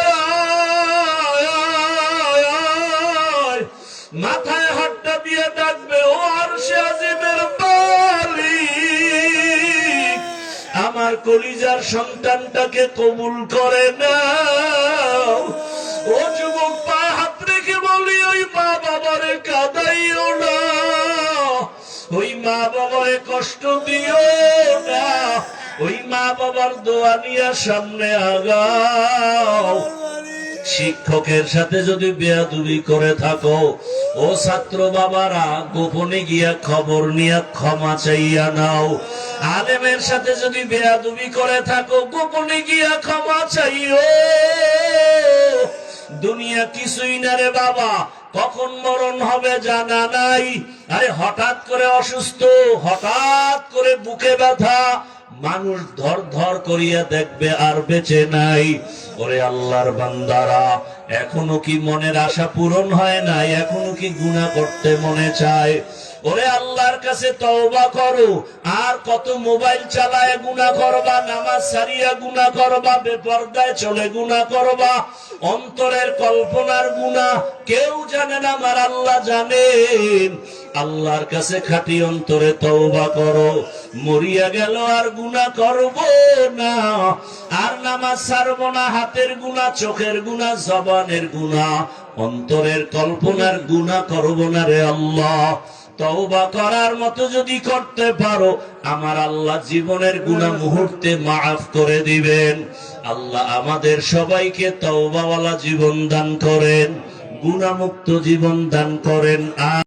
মাথায় হাতটা দিয়ে ডাকবে, ও আরশে আজিমের মালিক, আমার কলিজার সন্তানটাকে কবুল করে নাও। ও যুবক পায়ে হাত রেখে বলি ওই মা বাবারে কাঁদাইও না, ওই মা বাবারে কষ্ট দিও না, ওই মা বাবার দোয়া নিয়ে সামনে আগাও। শিক্ষকের সাথে যদি বেয়াদবি করে থাকো, ও ছাত্র বাবারা গোপনে গিয়া খবর নিয়ে ক্ষমা চাইয়া নাও। আলেমের সাথে যদি বেয়াদবি করে থাকো, গোপনে গিয়া ক্ষমা চাইও। দুনিয়া কিছুই না রে বাবা, কখন মরণ হবে জানা নাই। আরে হঠাৎ করে অসুস্থ, হঠাৎ করে বুকে ব্যথা, মানুষ ধর ধর করিয়া দেখবে আর বেঁচে নাই। ওরে আল্লাহর বান্দারা, এখনো কি মনের আশা পূরণ হয় নাই? এখনো কি গুনাহ করতে মনে চায়? ওরে আল্লাহর কাছে তওবা করো। আর কত মোবাইল চালায় গুনাহ করবা, নামাজ ছাড়িয়া গুনাহ করবা, বেপরদায় চলে গুনাহ করবা, অন্তরের কল্পনার গুনাহ কেউ জানে না, আমার আল্লাহ জানেন। আল্লাহর কাছে খাঁটি অন্তরে তওবা করো। মরিয়া গেল আর গুনাহ করব না, আর নামাজ ছাড়ব না, হাতের গুনাহ, চোখের গুনাহ, জবানের গুনাহ, অন্তরের কল্পনার গুনাহ করব না রে আল্লাহ। তওবা করার মতো যদি করতে পারো, আমার আল্লাহ জীবনের গুনাহ মুহূর্তে মাফ করে দিবেন। আল্লাহ আমাদের সবাইকে তওবাওয়ালা জীবন দান করেন, গুনাহমুক্ত জীবন দান করেন।